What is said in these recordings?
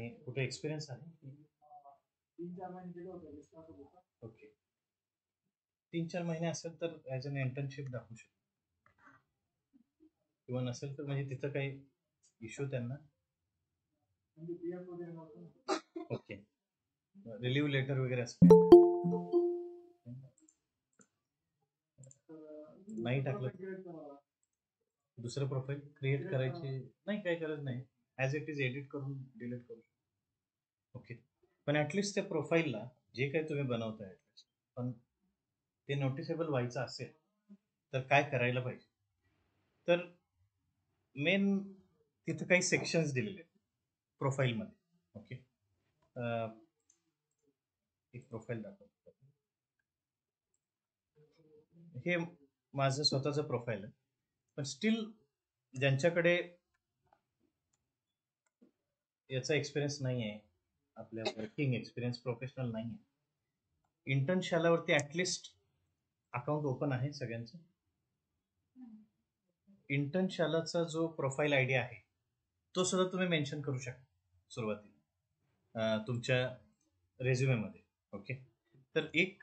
आणि कुठे एक्सपिरियन्स आहे? 3-4 महिने गेले होते विश्वासच होता. ओके, 3-4 महिने असेल तर ॲज अन इंटर्नशिप दाखवू शकतो, किंवा नसेल तर म्हणजे तिथं काही इश्यू त्यांना. म्हणजे पीएफ वगैरे नव्हतं. ओके, रिलीव्ह लेटर वगैरे असं काही नाही टाकलं, दुसरं प्रोफाईल क्रिएट करायची नाही, काही गरज नाही, ॲज इट इज एडिट करून डिलीट करू. ओके, पण ॲटलिस्ट त्या प्रोफाईलला जे काही तुम्ही बनवताय ॲटलिस्ट पण ते नोटिसेबल व्हायचं असेल तर काय करायला पाहिजे? तर मेन तिथं काही सेक्शन्स दिलेले आहेत प्रोफाईलमध्ये. ओके, एक प्रोफाईल दाखवतो. हे माझं स्वतःचं प्रोफाईल आहे, पण स्टील ज्यांच्याकडे याचा एक्सपिरियन्स नाही आहे, आपल्या वर्किंग एक्सपिरियन्स प्रोफेशनल नाही आहे, इंटर्नशालावरती ॲटलिस्ट अकाउंट ओपन आहे सगळ्यांचं. इंटर्नशालाचा जो प्रोफाईल आय डी आहे तो सुद्धा तुम्ही मेन्शन करू शकता सुरुवातीला तुमच्या रेझ्युमेमध्ये. ओके, तर एक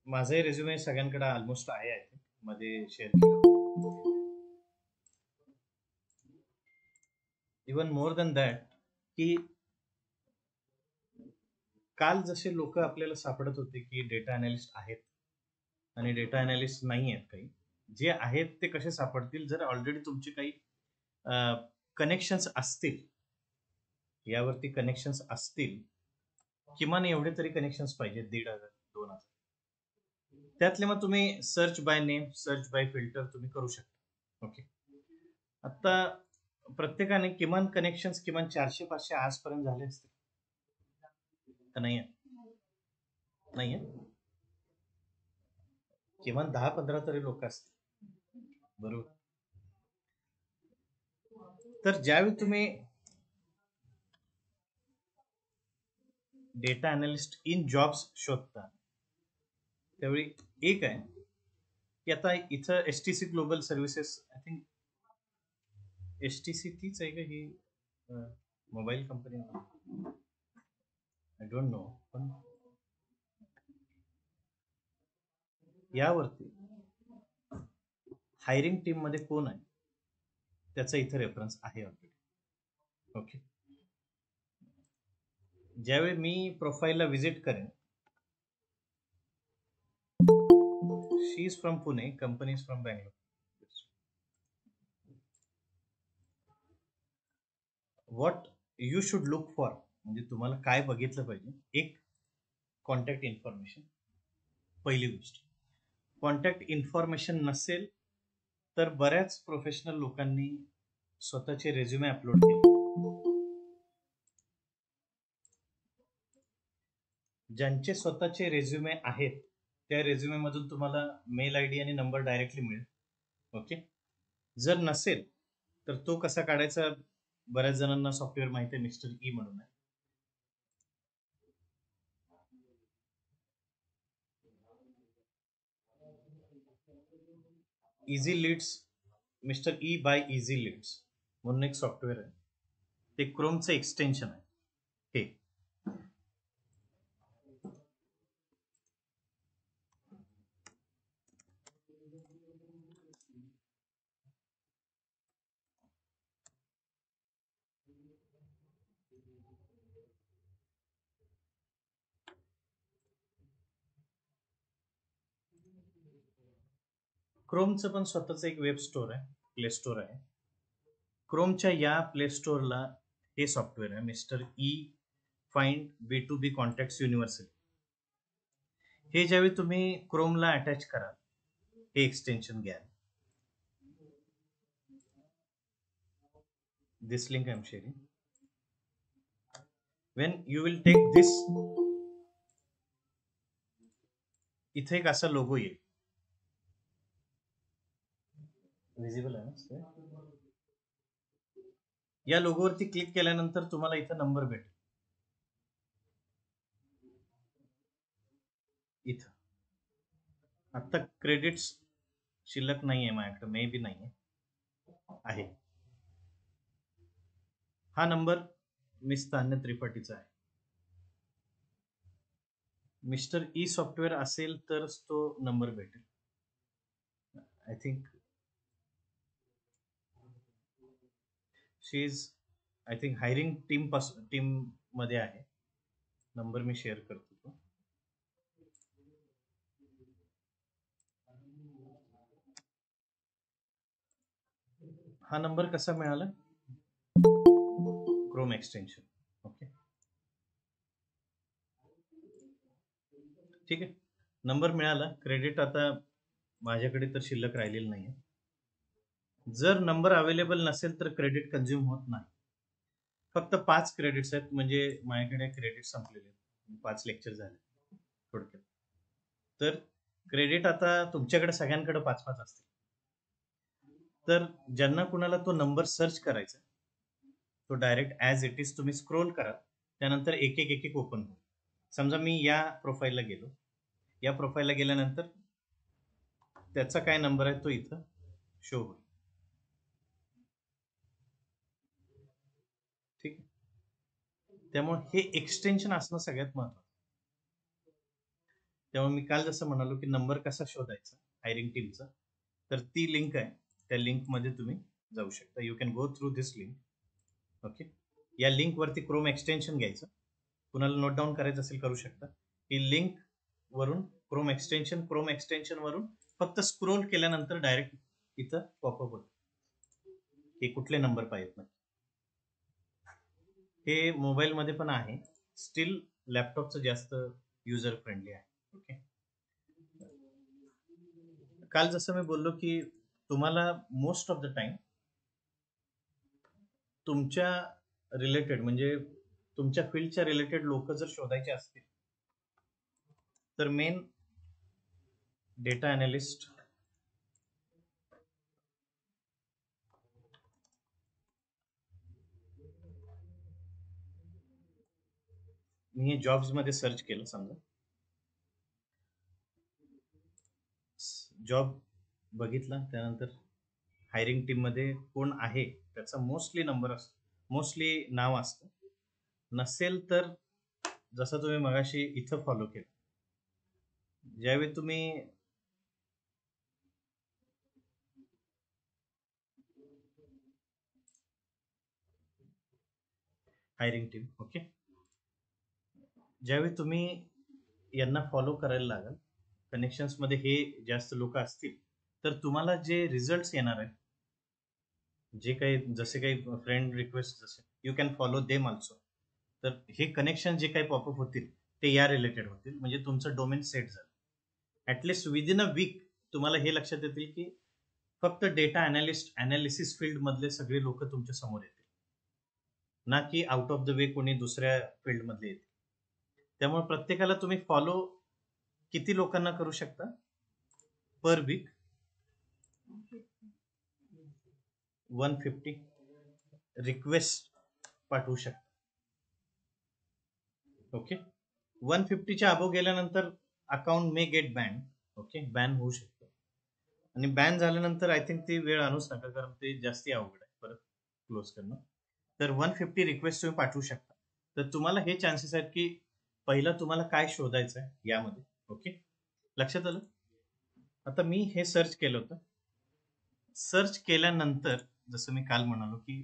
माझाही रेझ्युमे सगळ्यांकडे ऑलमोस्ट आहे, आय थिंक मध्ये शेअर केलं. इवन मोर दॅन दॅट, की काल जसे लोक आपल्याला सापडत होते की डेटा अनालिस्ट आहेत आणि डेटा अनालिस्ट नाही आहेत, काही जे आहेत ते कसे सापडतील? जर ऑलरेडी तुमचे काही कनेक्शन्स असतील, यावरती कनेक्शन्स असतील, किमान एवढे तरी कनेक्शन्स पाहिजे, 1,500-2,000. त्यातले मग तुम्ही search by name, search by filter तुम्ही करू शकता. ओके, आता प्रत्येकाने किमान कनेक्शन्स किमान 400-500 आजपर्यंत झाले असते का? नाही आहे, किमान 10-15 तरी लोक असतील, बरोबर? तर ज्यावेळी तुम्ही डेटा अनालिस्ट इन जॉब्स शोधता त्यावेळी एक आहे की आता इथं STC global services, I think STC तीच आहे का ही mobile company? I don't know, पण यावरती हायरिंग टीम मध्ये कोण आहे त्याचा इथं रेफरन्स आहे ऑलरेडी. ओके, ज्यावेळी मी प्रोफाईलला व्हिजिट करेन, she is from Pune, company is from Bangalore. What you should look for, म्हणजे तुम्हाला काय बघितलं पाहिजे? एक, कॉन्टॅक्ट इन्फॉर्मेशन. पहिली गोष्ट, कॉन्टॅक्ट इन्फॉर्मेशन नसेल तर बऱ्याच प्रोफेशनल लोकांनी स्वतःचे रेझ्युमे अपलोड केले. ज्यांचे स्वतःचे रेझ्युमे आहेत त्या रेझ्युमे मधून तुम्हाला मेल आय डी आणि नंबर डायरेक्टली मिळेल. ओके, जर नसेल तर तो कसा काढायचा? बऱ्याच जणांना सॉफ्टवेअर माहिती आहे, मिस्टर ई म्हणून आहे. Easy leads, mister E by easy leads म्हणून एक सॉफ्टवेअर आहे, ते क्रोमचं एक्सटेन्शन आहे. हे क्रोमचं पण स्वतःच एक वेब स्टोर आहे, प्ले स्टोर आहे. क्रोमच्या या प्ले स्टोअरला हे सॉफ्टवेअर आहे, mister E find B2B contacts universal. हे ज्यावेळी तुम्ही क्रोमला अटॅच कराल, हे एक्सटेन्शन घ्याल. This link I am sharing. When you will take this, इथे एक असा लोगो येईल, विजिबल आहे ना? या लोगोवरती क्लिक केल्यानंतर तुम्हाला इथं नंबर भेटेल. इथं आता क्रेडिट्स शिल्लक नाही आहे माझ्याकडे, मे बी नाही आहे. हा नंबर मिस तान्य त्रिपाठीचा आहे. मिस्टर ई सॉफ्टवेअर असेल तरच तो नंबर भेटेल. I think she is I think hiring team मध्ये आहे. नंबर मी शेअर करतो तो. हा नंबर कसा मिळाला? Chrome extension. ओके, ठीक आहे, नंबर मिळाला. क्रेडिट आता माझ्याकडे तर शिल्लक राहिलेलं नाही. जर नंबर अवेलेबल नसेल तर क्रेडिट कंझ्युम होत नाही. फक्त 5 क्रेडिट्स आहेत, म्हणजे माझ्याकडे क्रेडिट संपलेले आहेत. 5 लेक्चर झाले थोडक्यात. तर क्रेडिट आता तुमच्याकडे सगळ्यांकडे 5-5 असतील. तर ज्यांना कुणाला तो नंबर सर्च करायचा तो डायरेक्ट ॲज इट इज तुम्ही स्क्रोल करा, त्यानंतर एक एक ओपन होईल. समजा मी या प्रोफाईलला गेलो. या प्रोफाईलला गेल्यानंतर त्याचा काय नंबर आहे तो इथं शो होईल. ठीक आहे, त्यामुळे हे एक्सटेन्शन असणं सगळ्यात महत्त्वाचं. त्यामुळे मी काल जसं म्हणालो की नंबर कसा शोधायचा हायरिंग टीमचा, तर ती लिंक आहे. त्या लिंकमध्ये तुम्ही जाऊ शकता. You can go through this link. Okay, या लिंक वरती क्रोम एक्सटेन्शन घ्यायचं. कुणाला नोट डाऊन करायचं असेल करू शकता. ही लिंक वरून क्रोम एक्सटेन्शन वरून फक्त स्क्रोल केल्यानंतर डायरेक्ट इथं पॉपअप होतं हे कुठले नंबर पाहिजेत ना. हे मोबाईलमध्ये पण आहे, स्टील लॅपटॉपचं जास्त युजर फ्रेंडली आहे. ओके, काल जसं मी बोललो की तुम्हाला मोस्ट ऑफ द टाइम तुमच्या रिलेटेड म्हणजे तुमच्या फील्डच्या रिलेटेड लोक जर शोधायचे असतील तर मेन डेटा अनालिस्ट, मी हे जॉब्स मध्ये सर्च केलं. समजा जॉब बघितला, त्यानंतर हायरिंग टीम मध्ये कोण आहे त्याचा मोस्टली नंबर असतो, मोस्टली नाव असतं. नसेल तर जसं तुम्ही मगाशी इथं फॉलो केलं, ज्यावेळी तुम्ही हायरिंग टीम, ओके, ज्यावेळी तुम्ही यांना फॉलो करायला लागाल, कनेक्शन्स मध्ये हे जास्त लोक असतील, तर तुम्हाला जे रिझल्ट्स येणार आहेत, जे काही जसे काही फ्रेंड रिक्वेस्ट, जसे you can follow them also, तर हे कनेक्शन जे काही पॉपअप होतील ते या रिलेटेड होतील. म्हणजे तुमचं डोमेन सेट झालं. ॲटलिस्ट विदिन अ वीक तुम्हाला हे लक्षात येतील की फक्त डेटा अनालिसिस फील्ड मधले सगळे लोक तुमच्या समोर येतील, ना की आउट ऑफ द वे कोणी दुसऱ्या फील्ड मधले येतील. त्यामुळे प्रत्येकाला तुम्ही फॉलो किती लोकांना करू शकता पर वीक? 150 रिक्वेस्ट पाठवू शकता. ओके, 150च्या अबो गेल्यानंतर अकाउंट मे गेट बॅन. ओके, बॅन होऊ शकतो. आणि बॅन झाल्यानंतर आय थिंक ती वेळ आणूच नका, कारण ते जास्ती अवघड आहे परत क्लोज करणं. तर 150 रिक्वेस्ट तुम्ही पाठवू शकता. तर तुम्हाला हे चान्सेस आहेत की पहिला तुम्हाला काय शोधायचं आहे यामध्ये. ओके, लक्षात आलं? आता मी हे सर्च केलं होतं. सर्च केल्यानंतर जसं मी काल म्हणालो की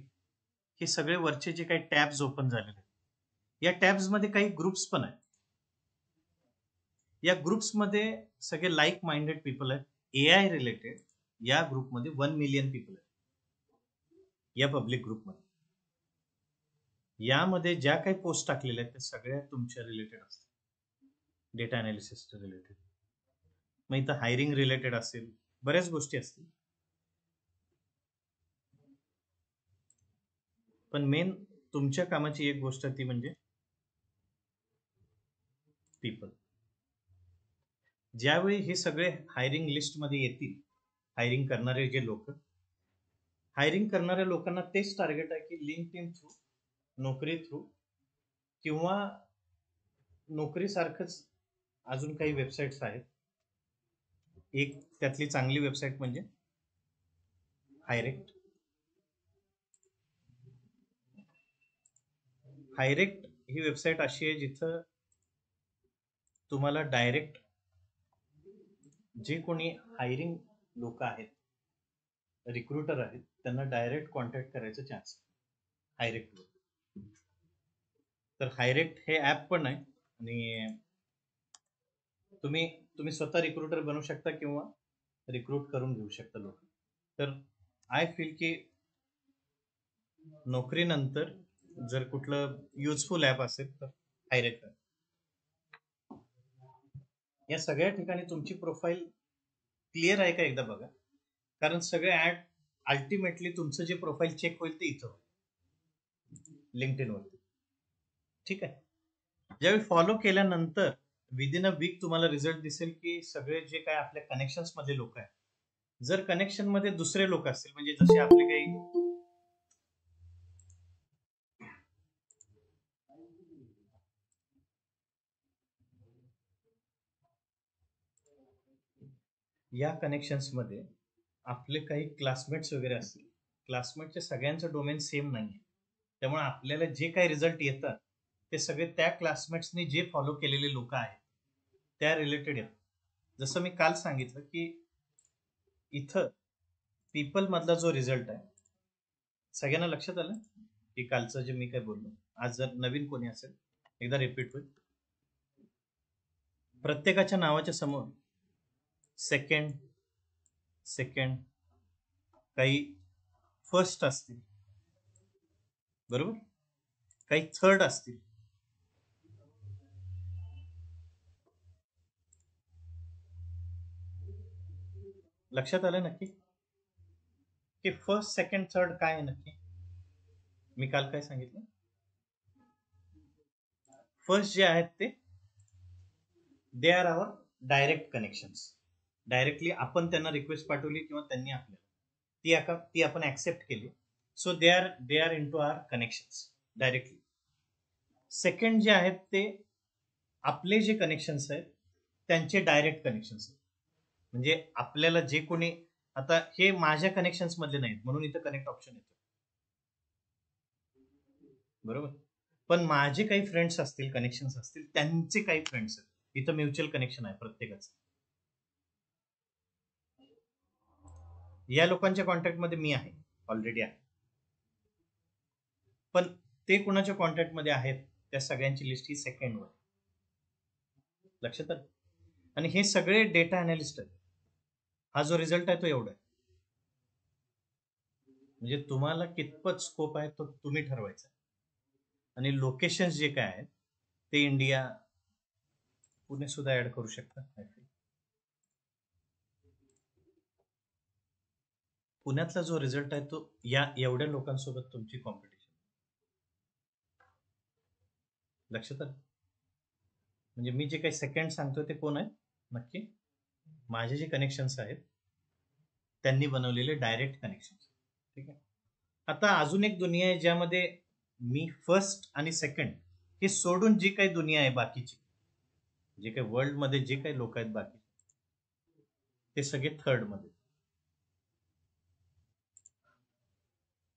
हे सगळे वरचे जे काही टॅब्स ओपन झालेले आहेत, या टॅब्स मध्ये काही ग्रुप्स पण आहेत. या ग्रुप्स मध्ये सगळे लाईक माइंडेड पीपल आहेत. एआय रिलेटेड या ग्रुपमध्ये 1 मिलियन पीपल आहेत या पब्लिक ग्रुपमध्ये. यामध्ये ज्या काही पोस्ट टाकलेल्या आहेत त्या सगळ्या तुमच्या रिलेटेड असतात, डेटा अनालिसिस रिलेटेड. मग इथं हायरिंग रिलेटेड असेल, बऱ्याच गोष्टी असतील, पण मेन तुमच्या कामाची एक गोष्ट ती म्हणजे पीपल. ज्यावेळी हे सगळे हायरिंग लिस्ट मध्ये येतील, हायरिंग करणारे जे लोक, हायरिंग करणाऱ्या लोकांना तेच टार्गेट आहे की लिंक्डइन थ्रू, नोकरी थ्रू, किंवा नोकरी सारखंच अजून काही वेबसाईट्स आहेत. एक त्यातली चांगली वेबसाईट म्हणजे हायरेक्ट. हायरेक्ट ही वेबसाईट अशी आहे जिथं तुम्हाला डायरेक्ट जे कोणी हायरिंग लोक आहेत, रिक्रुटर आहेत, त्यांना डायरेक्ट कॉन्टॅक्ट करायचं चान्स हायरेक्टवर. तर हायरेक्ट हे ॲप पण आहे आणि तुम्ही स्वतः रिक्रुटर बनू शकता किंवा रिक्रूट करून घेऊ शकता लोक. तर आय फील की नोकरीनंतर जर कुठलं युजफुल ॲप असेल तर हायरेक्ट आहे. या सगळ्या ठिकाणी तुमची प्रोफाईल क्लिअर आहे का एकदा बघा, कारण सगळे ऍड अल्टिमेटली तुमचं जे प्रोफाईल चेक होईल ते इथं होईल लिंक्डइन वरती. ठीक आहे. ज्यावेळी फॉलो केल्यानंतर विदिन अ वीक तुम्हाला रिझल्ट दिसेल की सगळे जे काय आपल्या कनेक्शन्स मधले लोक आहेत, जर कनेक्शन मध्ये दुसरे लोक असतील म्हणजे जसे आपले काही या कनेक्शन्स मध्ये आपले काही क्लासमेट्स वगैरे असतील, क्लासमेटच्या सगळ्यांचं डोमेन सेम नाही आहे, त्यामुळे आपल्याला जे काही रिझल्ट येतात ते सगळे त्या क्लासमेट्सनी जे फॉलो केलेले लोक आहेत त्या रिलेटेड येतात. जसं मी काल सांगितलं की इथं पीपल मधला जो रिझल्ट आहे, सगळ्यांना लक्षात आलं की कालचं जे मी काय बोललो, आज जर नवीन कोणी असेल एकदा रिपीट होईल. प्रत्येकाच्या नावाच्या समोर सेकंड सेकंड काही फर्स्ट असतील, बरोबर, काही थर्ड असतील, लक्षात आलं नक्की की फर्स्ट सेकंड थर्ड काय आहे नक्की. मी काल काय सांगितलं, फर्स्ट जे आहेत ते they are our direct connections, directly आपण त्यांना रिक्वेस्ट पाठवली किंवा त्यांनी आपल्याला ती आपण ऍक्सेप्ट केली, so they are into our connections directly. Second जे आहेत ते आपले जे कनेक्शन्स आहेत त्यांचे डायरेक्ट कनेक्शन्स आहेत, म्हणजे आपल्याला जे कोणी, आता हे माझ्या कनेक्शन्स मधले नाहीत म्हणून इथं कनेक्ट ऑप्शन येतो, बरोबर, पण माझे काही फ्रेंड्स असतील, कनेक्शन्स असतील, त्यांचे काही फ्रेंड्स आहेत, इथं म्युच्युअल कनेक्शन आहे प्रत्येकाचं. या लोकांच्या कॉन्टॅक्ट मध्ये मी आहे, ऑलरेडी आहे, पण ते कुणाच्या कॉन्टॅक्ट मध्ये आहेत त्या सगळ्यांची लिस्ट ही सेकंड वर, लक्षात आलं. आणि हे सगळे डेटा अनालिस्ट आहेत. हा जो रिझल्ट आहे तो एवढा आहे, म्हणजे तुम्हाला कितपत स्कोप आहे तो तुम्ही ठरवायचा. आणि लोकेशन जे काय आहेत ते इंडिया, पुणे सुद्धा ऍड करू शकता. पुण्यातला जो रिझल्ट आहे तो या एवढ्या लोकांसोबत तुमची कॉम्पिटिशन, लक्षात आलं. म्हणजे मी जे काही सेकंड सांगतोय ते कोण आहेत नक्की, माझे जे कनेक्शन्स आहेत त्यांनी बनवलेले डायरेक्ट कनेक्शन. ठीक आहे. आता अजून एक दुनिया आहे ज्यामध्ये मी फर्स्ट आणि सेकंड हे सोडून जी काही दुनिया आहे बाकीची, जे काही वर्ल्ड मध्ये जे काही लोक आहेत बाकी, ते सगळे थर्ड मध्ये,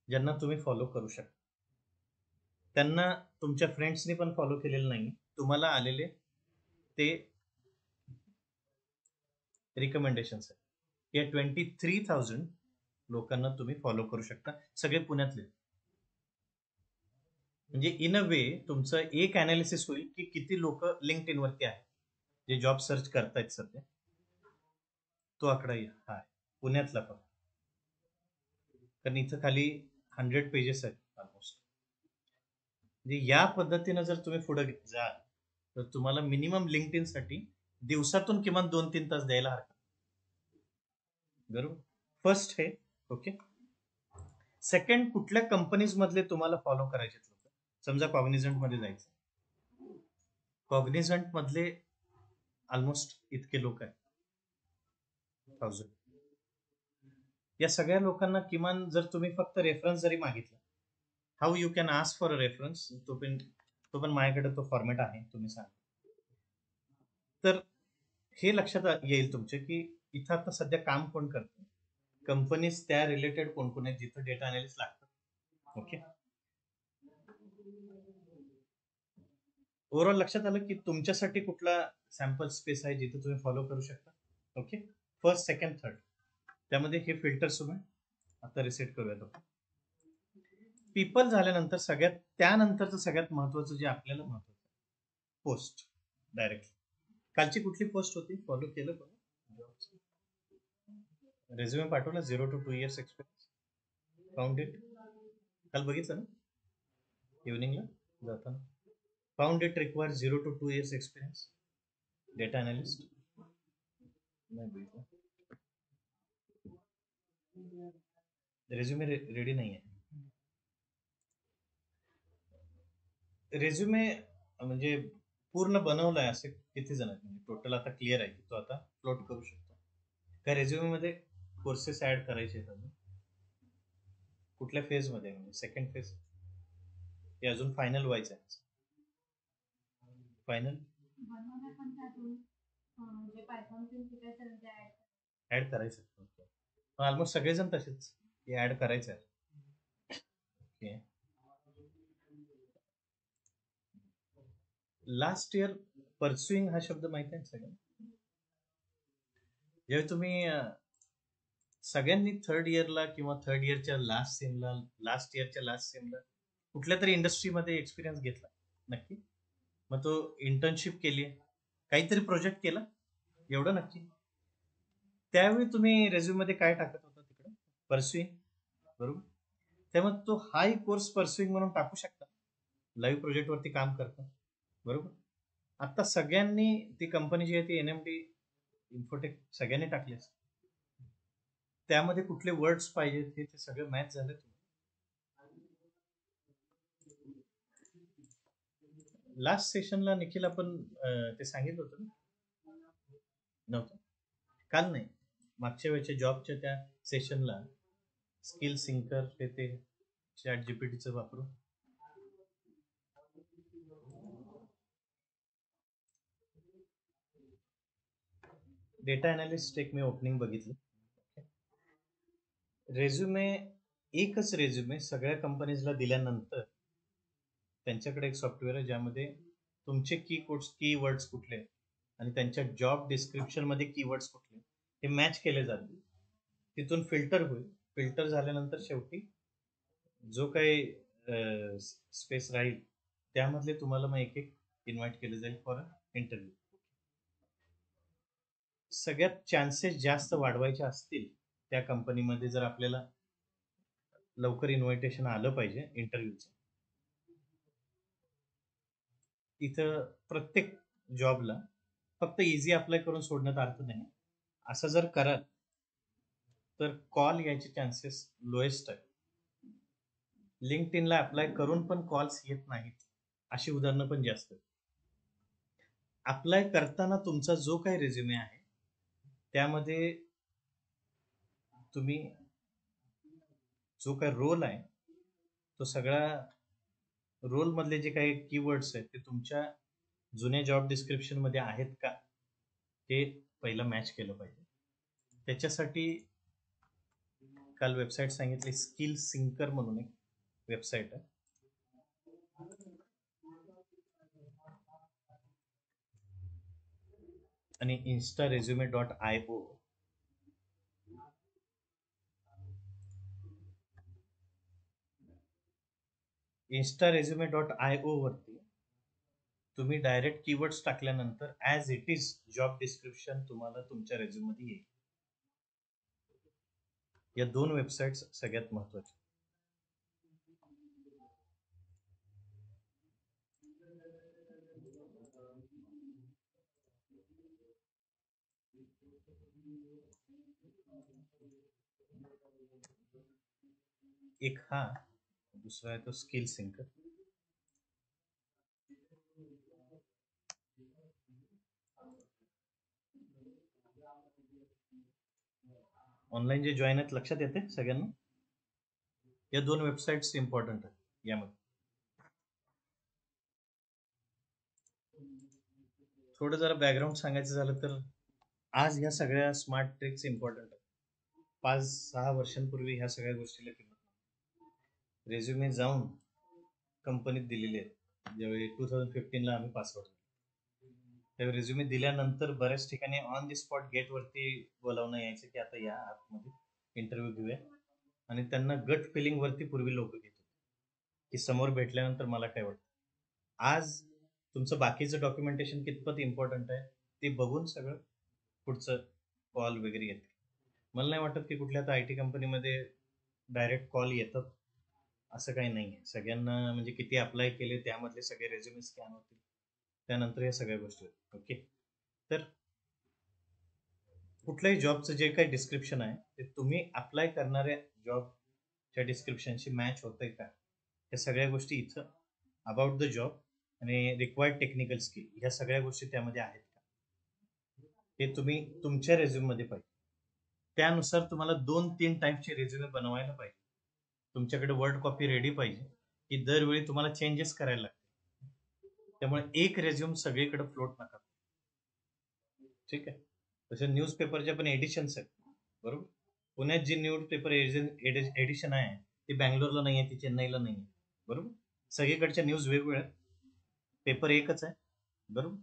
ज्यांना तुम्ही फॉलो करू शकता. त्यांना तुमच्या फ्रेंड्सनी पण फॉलो केलेलं नाही, तुम्हाला आलेले ते रिकमेंडेशन्स आहेत. या 23,000 लोकांना तुम्ही फॉलो करू शकता, सगळे पुण्यातले. म्हणजे इन अ वे तुमचं एक अनालिसिस होईल की किती लोक लिंक्डइन वरती आहेत जे जॉब सर्च करतायत सध्या. तो आकडा हा आहे पुण्यातला पण, कारण इथं खाली 100 पेजेस आहेत ऑलमोस्ट. म्हणजे या पद्धतीनं जर तुम्ही पुढे जाल तर तुम्हाला मिनिमम लिंक्डइन साठी दिवसातून किमान 2-3 तास द्यायला हरकत, बरोबर. फर्स्ट हे ओके. सेकंड, कुठल्या कंपनीज मधले तुम्हाला फॉलो करायचे लोक, समजा कॉग्निझंट मध्ये जायचं, कॉग्निझंट मधले ऑलमोस्ट इतके लोक आहेत 1000. या सगळ्या लोकांना किमान जर तुम्ही फक्त रेफरन्स जरी मागितला, how you can ask for a reference, तो पण माझ्याकडे तो फॉर्मॅट आहे, तुम्ही सांगा. तर हे लक्षात येईल तुमच्या की इथं आता सध्या काम कोण करतं, कंपनीज त्या रिलेटेड कोण कोण आहेत जिथं डेटा अनालिस्ट लागतं. ओके. ओव्हरऑल लक्षात आलं की तुमच्यासाठी कुठला सॅम्पल स्पेस आहे जिथे तुम्ही फॉलो करू शकता. ओके, फर्स्ट सेकंड थर्ड त्यामध्ये हे फिल्टर्स तुम्ही आता रिसेट करूयात आपण. पीपल झाल्यानंतर त्यानंतरचं सगळ्यात महत्वाचं जे आपल्याला महत्वाचं पोस्ट डायरेक्टली. कालची कुठली पोस्ट होती फॉलो केलं का? रेझ्युमे पाठवला 0 to 2 years experience. Found it काल बघितलं ना इव्हनिंगला जाताना. Found it require 0 to 2 years experience data analyst. नाही बघितलं. रेझ्युमे रेडी नाही आहे. रेझ्युमे म्हणजे पूर्ण बनवलाय असे किती जण आहेत? म्हणजे टोटल आता क्लिअर आहे की तो आता फ्लोट करू शकतो. त्या रेझ्युमे मध्ये कोर्सेस ऍड करायचे आहेत अजून कुठल्या फेज मध्ये? म्हणजे सेकंड फेज हे अजून फायनल व्हायचं आहे. फायनल ऍड करायचं. ऑलमोस्ट सगळेजण तसेच ऍड करायचं आहे. ओके, लास्ट इयर परस्युइंग हा शब्द माहिती आहे सगळं. जेव्हा तुम्ही सगळ्यांनी थर्ड इयरला किंवा थर्ड इयरच्या लास्ट सेमला लास्ट इयरच्या लास्ट सेमला कुठल्या तरी इंडस्ट्रीमध्ये एक्सपिरियन्स घेतला नक्की. मग तो इंटर्नशिप केली, काहीतरी प्रोजेक्ट केला, एवढं नक्की. त्यावेळी तुम्ही रेझ्युम मध्ये काय टाकत होता तिकडे? परस्युइंग, बरोबर. त्यामुळे तो हाय कोर्स परस्युइंग म्हणून टाकू शकता. लाईव्ह प्रोजेक्ट वरती काम करता, बरोबर. आता सगळ्यांनी ती कंपनी जी आहे ती NMT इन्फोटेक सगळ्यांनी टाकली. त्यामध्ये कुठले वर्ड्स पाहिजेत हे ते सगळं मॅच झालं. लास्ट सेशनला निखिल आपण ते सांगितलं होतं ना? नव्हतं काल नाही, मागच्या वेळेच्या जॉबच्या त्या सेशनला स्किल सिंकर ते चॅट जीपीटीचं वापरून डेटा अनालिस्ट एक मी ओपनिंग बघितलं. रेझ्युमे एकच रेझ्युमे सगळ्या कंपनीजला दिल्यानंतर त्यांच्याकडे एक सॉफ्टवेअर आहे ज्यामध्ये तुमचे कीवर्ड्स कुठले आहेत आणि त्यांच्या जॉब डिस्क्रिप्शन मध्ये कीवर्ड्स कुठले हे मॅच केले जातील. तिथून फिल्टर होईल. फिल्टर झाल्यानंतर शेवटी जो काही स्पेस राहील त्यामधले तुम्हाला मग एक एक इन्व्हाइट केले जाईल फॉर इंटरव्ह्यू. सगळ्यात चान्सेस जास्त वाढवायचे असतील त्या कंपनीमध्ये जर आपल्याला लवकर इन्व्हिटेशन आलं पाहिजे इंटरव्ह्यूचं, इथं प्रत्येक जॉबला फक्त इझी अप्लाय करून सोडण्यात अर्थ नाही. असं जर कराल तर कॉल यायचे चान्सेस लोएस्ट आहे. लिंक्डइनला अप्लाय करून पण कॉल्स येत नाहीत अशी उदाहरणं पण जास्त. अप्लाय करताना तुमचा जो काही रेझ्युमे आहे त्यामध्ये तुम्ही जो काही रोल आहे तो सगळा रोल मधले जे काही कीवर्ड्स आहेत ते तुमच्या जुन्या जॉब डिस्क्रिप्शन मध्ये आहेत का ते पहिलं मॅच केलं पाहिजे. त्याच्यासाठी काल वेबसाईट सांगितली, स्किल सिंकर म्हणून एक वेबसाईट आहे. आणि instaresume.io instaresume.io वरती तुम्ही डायरेक्ट कीवर्ड्स टाकल्यानंतर as it is job description तुम्हाला तुमच्या रेझ्युम मध्ये येईल. या दोन वेबसाईट्स सगळ्यात महत्वाच्या. एक हा, दुसरा आहे तो स्किल सिंकर. ऑनलाईन जे जॉईन आहेत लक्षात येते सगळ्यांना? या दोन वेबसाईट्स इम्पॉर्टंट आहेत यामध्ये. थोडं जरा बॅकग्राऊंड सांगायचं झालं तर आज ह्या सगळ्या स्मार्ट ट्रिक्स इम्पॉर्टंट आहेत. 5-6 वर्षांपूर्वी ह्या सगळ्या गोष्टीला किंमत. रेझ्युमे जाऊन कंपनीत दिलेले आहेत ज्यावेळी 2015ला आम्ही पासआउट झालो. त्यावेळी रेझ्युमे दिल्यानंतर बऱ्याच ठिकाणी ऑन दी स्पॉट गेटवरती बोलावणं यायचं की आता या आतमध्ये इंटरव्ह्यू घेऊया, आणि त्यांना गट फिलिंगवरती पूर्वी लोक घेत होते की समोर भेटल्यानंतर मला काय वाटतं. आज तुमचं बाकीचं डॉक्युमेंटेशन कितपत इम्पॉर्टंट आहे ते बघून सगळं पुढचं कॉल वगैरे येते. मला नाही वाटत की कुठल्या आता आय टी कंपनीमध्ये डायरेक्ट कॉल येतात असं काही नाही आहे. सगळ्यांना म्हणजे किती अप्लाय केले त्यामधले सगळे रेझ्युमे स्कॅन होतील, त्यानंतर या सगळ्या गोष्टी होतील. ओके, तर कुठल्याही जॉबचं जे काही डिस्क्रिप्शन आहे ते तुम्ही अप्लाय करणाऱ्या जॉबच्या डिस्क्रिप्शनशी मॅच होतंय का, या सगळ्या गोष्टी इथं अबाउट द जॉब आणि रिक्वायर्ड टेक्निकल स्किल ह्या सगळ्या गोष्टी त्यामध्ये आहेत का, हे तुम्ही तुमच्या रेझ्युममध्ये पाहिजे. त्यानुसार तुम्हाला 2-3 टाईपचे रेझ्युमे बनवायला पाहिजे. तुमच्याकडे वर्ड कॉपी रेडी पाहिजे की दरवेळी तुम्हाला चेंजेस करायला लागते. त्यामुळे एक रेझ्युम सगळीकडे फ्लोट नका. ठीक आहे. तसे न्यूजपेपरच्या पण एडिशन्स आहेत, बरोबर. पुण्यात जी न्यूजपेपर एडिशन आहे ती बँगलोरला नाही आहे, ती चेन्नईला नाही आहे, बरोबर. सगळीकडच्या न्यूज वेगवेगळ्या, पेपर एकच आहे, बरोबर.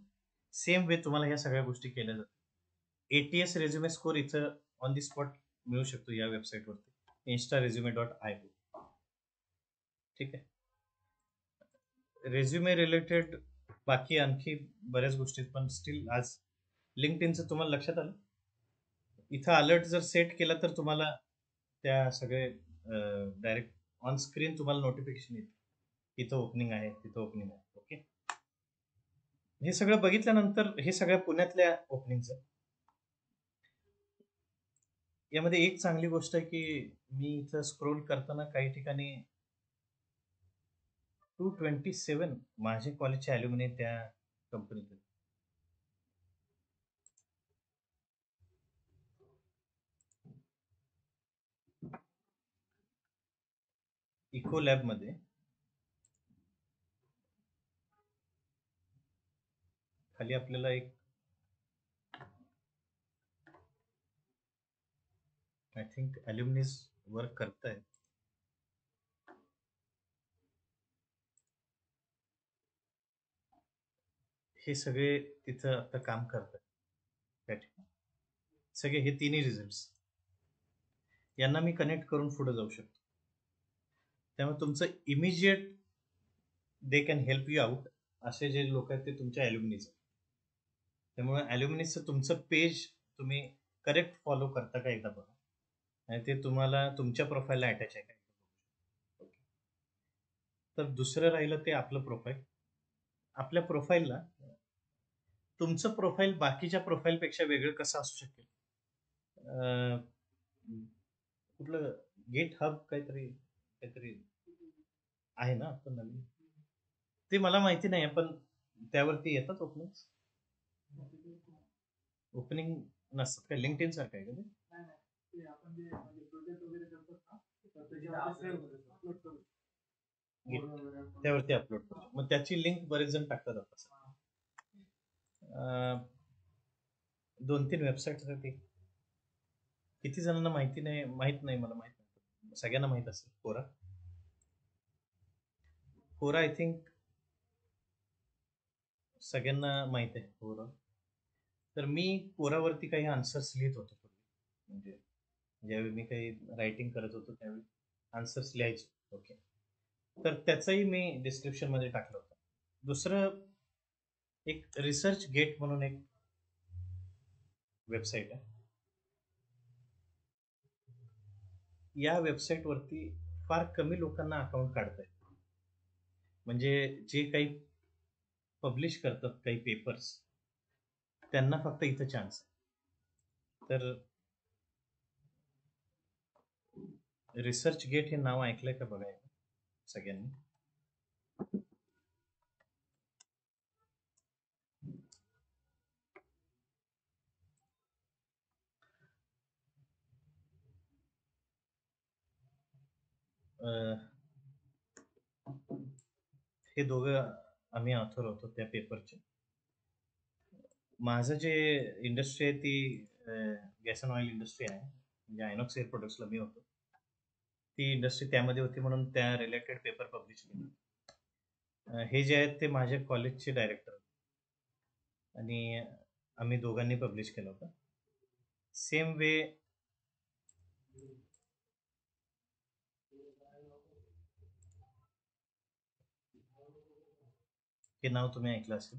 सेम वे तुम्हाला ह्या सगळ्या गोष्टी केल्या जातात. ATS रेझ्युमे स्कोर इथं ऑन दी स्पॉट मिळू शकतो या वेबसाईटवरती, instaresume.io. ठीक आहे. रेझ्युमे रिलेटेड बाकी आणखी बऱ्याच गोष्टी, पण स्टील आज लिंक्डइनचं तुम्हाला लक्षात आलं. इथं अलर्ट जर सेट केला तर तुम्हाला त्या सगळे डायरेक्ट ऑन स्क्रीन तुम्हाला नोटिफिकेशन येते, इथं ओपनिंग आहे, तिथं ओपनिंग आहे. ओके, हे सगळं बघितल्यानंतर हे सगळ्या पुण्यातल्या ओपनिंगचं. यामध्ये एक चांगली गोष्ट आहे की मी इथं स्क्रोल करताना काही ठिकाणी 227 माझे कॉलेजचे ॲल्युमिनी त्या कंपनीत. इको लॅब मध्ये खाली आपल्याला एक आय थिंक ॲल्युमिनीज वर्क करतायत. हे सगळे तिथं आता काम करतात त्या ठिकाणी. सगळे हे तिन्ही रिझल्ट्स यांना मी कनेक्ट करून पुढे जाऊ शकतो. त्यामुळे तुमचं immediate they can help you out असे जे लोक आहेत ते तुमच्या ॲल्युमिनीज. त्यामुळे ॲल्युमिनीजचं तुमचं पेज तुम्ही करेक्ट फॉलो करता का एकदा बघा, आणि ते तुम्हाला तुमच्या प्रोफाईलला अटॅच आहे का. तर दुसरं राहिलं ते आपलं प्रोफाईल. आपल्या प्रोफाईलला तुमचं प्रोफाईल बाकीच्या प्रोफाईलपेक्षा वेगळं कसं असू शकेल. कुठलं गेट हब काहीतरी काहीतरी आहे ना आता नवीन, ते मला माहिती नाही, पण त्यावरती येतात ओपनिंग नसतात का, लिंक्डइन सारखं आहे का ते. नाही नाही, ते आपण जे म्हणजे प्रोजेक्ट वगैरे करतो ना, तर त्याच्यावरती सेव्ह अपलोड करू, त्यावरती अपलोड करू. मग त्याची लिंक बरेच जण टाकतात आता. 2-3 वेबसाईट साठी किती जणांना माहित नाही, मला माहित नाही, सगळ्यांना माहित असेल. कोरा आय थिंक सगळ्यांना माहित आहे कोरा. तर मी कोरावरती काही आन्सर्स लिहित होतो पूर्वी, म्हणजे ज्यावेळी मी काही रायटिंग करत होतो त्यावेळी आन्सर्स लिहायचे. ओके, तर त्याचंही मी डिस्क्रिप्शन मध्ये टाकलं होतं. दुसरं एक रिसर्च गेट म्हणून एक वेबसाईट आहे. या वेबसाईटवरती फार कमी लोकांना अकाउंट काढता येतं. म्हणजे जे काही पब्लिश करतात काही पेपर्स त्यांना फक्त इथं चान्स आहे. तर रिसर्च गेट हे नाव ऐकलंय का बघाय सगळ्यांनी. हे दोघं आम्ही ऑथर होतो त्या पेपरचे. माझं जे इंडस्ट्री आहे ती गॅस अँड ऑइल इंडस्ट्री आहे, म्हणजे आयनॉक्स एअर प्रोडक्ट्सला मी होतो. ती इंडस्ट्री त्यामध्ये होती म्हणून त्या रिलेटेड पेपर पब्लिश केला. हे जे आहेत ते माझ्या कॉलेजचे डायरेक्टर आणि आम्ही दोघांनी पब्लिश केलं होतं. सेम वे हे नाव तुम्ही ऐकलं असेल,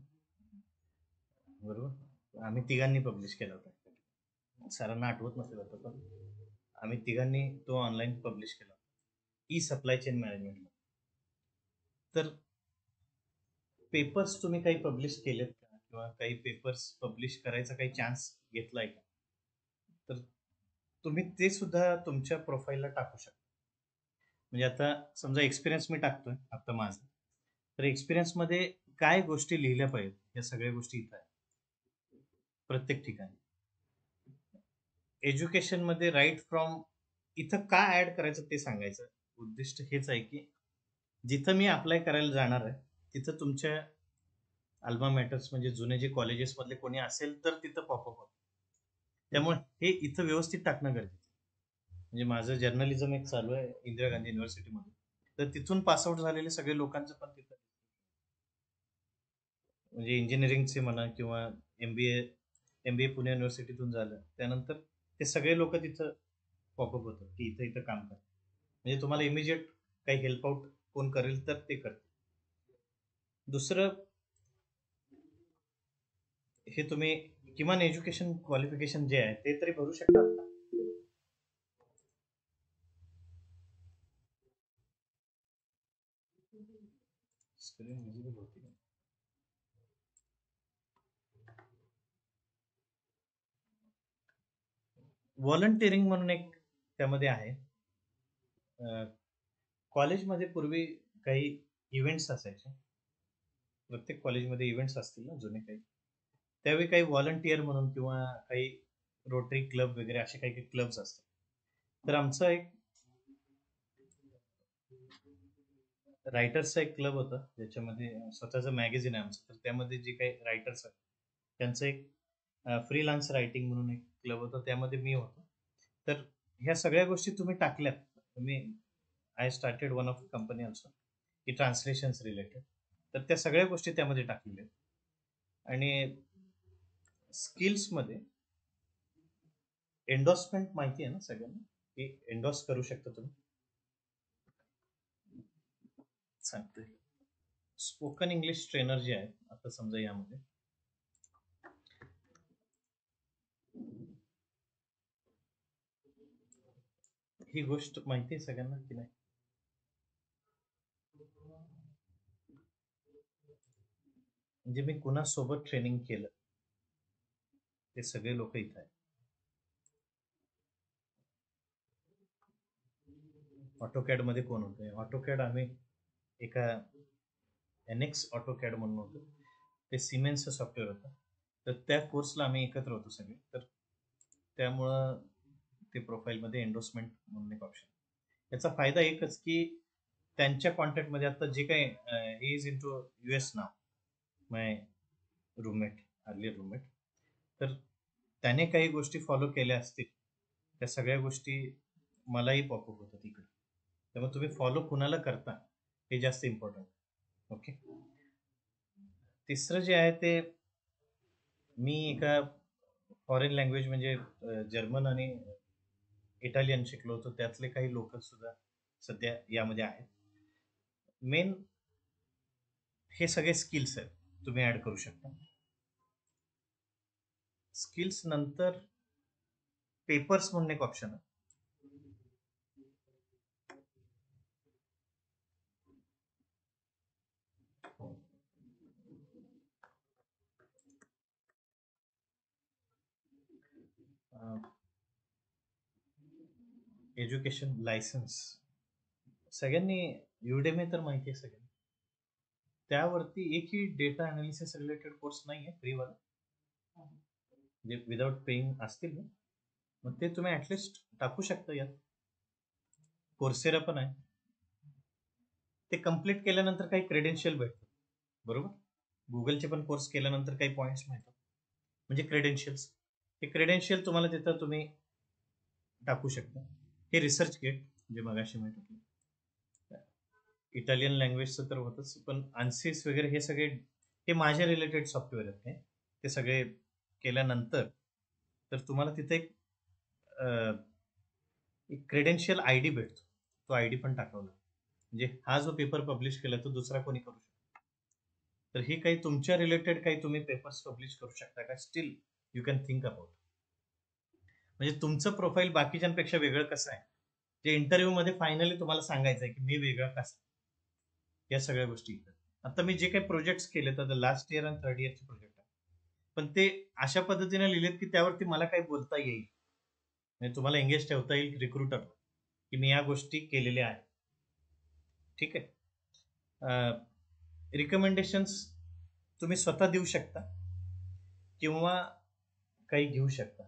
बरोबर? आम्ही तिघांनी पब्लिश केलं होतं. सरांना आठवत नसेल आता, पण आम्ही तिघांनी तो ऑनलाईन पब्लिश केला ई सप्लाय चेन मॅनेजमेंट. तर पेपर्स तुम्ही काही पब्लिश केलेत का, किंवा काही पेपर्स पब्लिश करायचा काही चान्स घेतलाय का? तर तुम्ही ते सुद्धा तुमच्या प्रोफाईलला टाकू शकता. म्हणजे आता समजा एक्सपिरियन्स मी टाकतोय आता माझा, तर एक्सपिरियन्समध्ये काय गोष्टी लिहिल्या पाहिजेत या सगळ्या गोष्टी इथं आहेत प्रत्येक ठिकाणी. एज्युकेशनमध्ये राईट फ्रॉम इथं का ऍड करायचं ते सांगायचं. उद्दिष्ट हेच आहे की जिथं मी अप्लाय करायला जाणार आहे तिथं तुमच्या अल्मा मॅटर्स म्हणजे जुने जे कॉलेजेस मधले कोणी असेल तर तिथं पॉपअप होतं. त्यामुळे हे इथं व्यवस्थित टाकणं गरजेचं. म्हणजे माझं जर्नलिझम एक चालू आहे इंदिरा गांधी युनिव्हर्सिटीमध्ये, तर तिथून पासआउट झालेले सगळे लोकांचं पण तिथं, म्हणजे इंजिनिअरिंगचे म्हणा किंवा एमबीए पुणे युनिव्हर्सिटीतून झालं त्यानंतर ते सगळे लोक तिथं पॉपअप होतात की इथं इथं काम करतात. म्हणजे तुम्हाला इमिजिएट काही हेल्प आउट कोण करेल तर ते करते. दुसरं, हे तुम्ही किमान एज्युकेशन क्वालिफिकेशन जे आहे ते तरी भरू शकता. स्क्रीन विजिबल होती का? व्हॉलंटिअरिंग म्हणून एक त्यामध्ये आहे. कॉलेजमध्ये पूर्वी काही इव्हेंट्स असायचे, प्रत्येक कॉलेजमध्ये इव्हेंट्स असतील ना जुने काही, त्यावेळी काही व्हॉलंटियर म्हणून किंवा काही रोटरी क्लब वगैरे असे काही काही क्लब्स असतात. तर आमचा एक रायटर्सचा एक क्लब होता ज्याच्यामध्ये स्वतःचं मॅगझिन आहे आमचं. तर त्यामध्ये जे काही रायटर्स आहेत त्यांचं एक फ्रीलान्स रायटिंग म्हणून एक क्लब होता, त्यामध्ये मी होतो. तर ह्या सगळ्या गोष्टी तुम्ही टाकल्यात. तुम्ही I started one of company also की ट्रान्सलेशन्स रिलेटेड, तर त्या सगळ्या गोष्टी त्यामध्ये टाकलेल्या आहेत. आणि स्किल्समध्ये एन्डॉर्समेंट माहिती आहे ना सगळ्यांना, की एन्डॉर्स करू शकता तुम्ही. सांगतोय, स्पोकन इंग्लिश ट्रेनर जे आहेत, आता समजा यामध्ये ही गोष्ट माहिती आहे सगळ्यांना की नाही? म्हणजे मी कुणासोबत ट्रेनिंग केलं ते सगळे लोक इथं आहेत. ऑटोकॅड मध्ये कोण होते? ऑटोकॅड आम्ही एका एनएक्स ऑटोकॅड म्हणून होतं, ते सिमेन्सचं सॉफ्टवेअर होतं. तर त्या कोर्सला आम्ही एकत्र होतो सगळे. तर त्यामुळं ते प्रोफाईलमध्ये एन्डोर्समेंट म्हणून एक ऑप्शन. याचा फायदा एकच की त्यांच्या कॉन्टॅक्टमध्ये आता जे काही he is into US नाव, माय रूममेट, अर्लियर रूममेट, तर त्याने काही गोष्टी फॉलो केल्या असतील त्या सगळ्या गोष्टी मलाही पॉपअप होतात तिकडे. त्यामुळे तुम्ही फॉलो कुणाला करता हे जास्त इम्पॉर्टंट. ओके. तिसरं जे आहे ते, मी एका फॉरेन लँग्वेज म्हणजे जर्मन आणि इटालियन शिकलो होतो, त्यातले काही लोक सुद्धा सध्या यामध्ये आहेत. मेन हे सगळे स्किल्स आहेत तुम्ही ऍड करू शकता. स्किल्स नंतर पेपर्स म्हणून एक ऑप्शन आहे. एज्युकेशन लायसन्स सगळ्यांनी, युडेमी तर माहिती आहे सगळ्यांनी, त्यावरती एकही डेटा अनालिसिस रिलेटेड कोर्स नाही आहे फ्रीवाला, जे विदाउट पेईंग असतील ना, मग ते तुम्ही ऍटलिस्ट टाकू शकता. यात कोर्सेरा पण आहे. ते कम्प्लीट केल्यानंतर काही क्रेडेन्शियल भेटतात, बरोबर? गुगलचे पण कोर्स केल्यानंतर काही पॉईंट्स मिळतात, म्हणजे क्रेडेन्शियल्स. हे क्रेडेन्शियल तुम्हाला तिथं तुम्ही टाकू शकता. हे रिसर्च गेट जे मगाशी मी टाकलं, इटालियन लँग्वेजचं तर होतच, पण ANSYS वगैरे हे सगळे हे माझ्या रिलेटेड सॉफ्टवेअर आहेत हे. ते सगळे केल्यानंतर तर तुम्हाला तिथे एक क्रेडेन्शियल आय डी भेटतो. तो आय डी पण टाकावा लागतो. म्हणजे हा जो पेपर पब्लिश केला तो दुसरा कोणी करू शकतो. तर हे काही तुमच्या रिलेटेड काही तुम्ही पेपर्स पब्लिश करू शकता का? Still you can think about. म्हणजे तुमचं प्रोफाईल बाकीच्यांपेक्षा वेगळं कसं आहे, जे इंटरव्ह्यू मध्ये फायनली तुम्हाला सांगायचं आहे की मी वेगळा कसा, या सगळ्या गोष्टी. आता मी जे काही प्रोजेक्ट्स केले तर लास्ट इयर आणि थर्ड इयरचे प्रोजेक्ट आहे, पण ते अशा पद्धतीने लिहिलेत की त्यावरती मला काही बोलता येईल, म्हणजे तुम्हाला एंगेज ठेवता येईल रिक्रुटर की मी या गोष्टी केलेल्या आहेत. ठीक आहे. रिकमेंडेशन्स तुम्ही स्वतः देऊ शकता किंवा काही घेऊ शकता.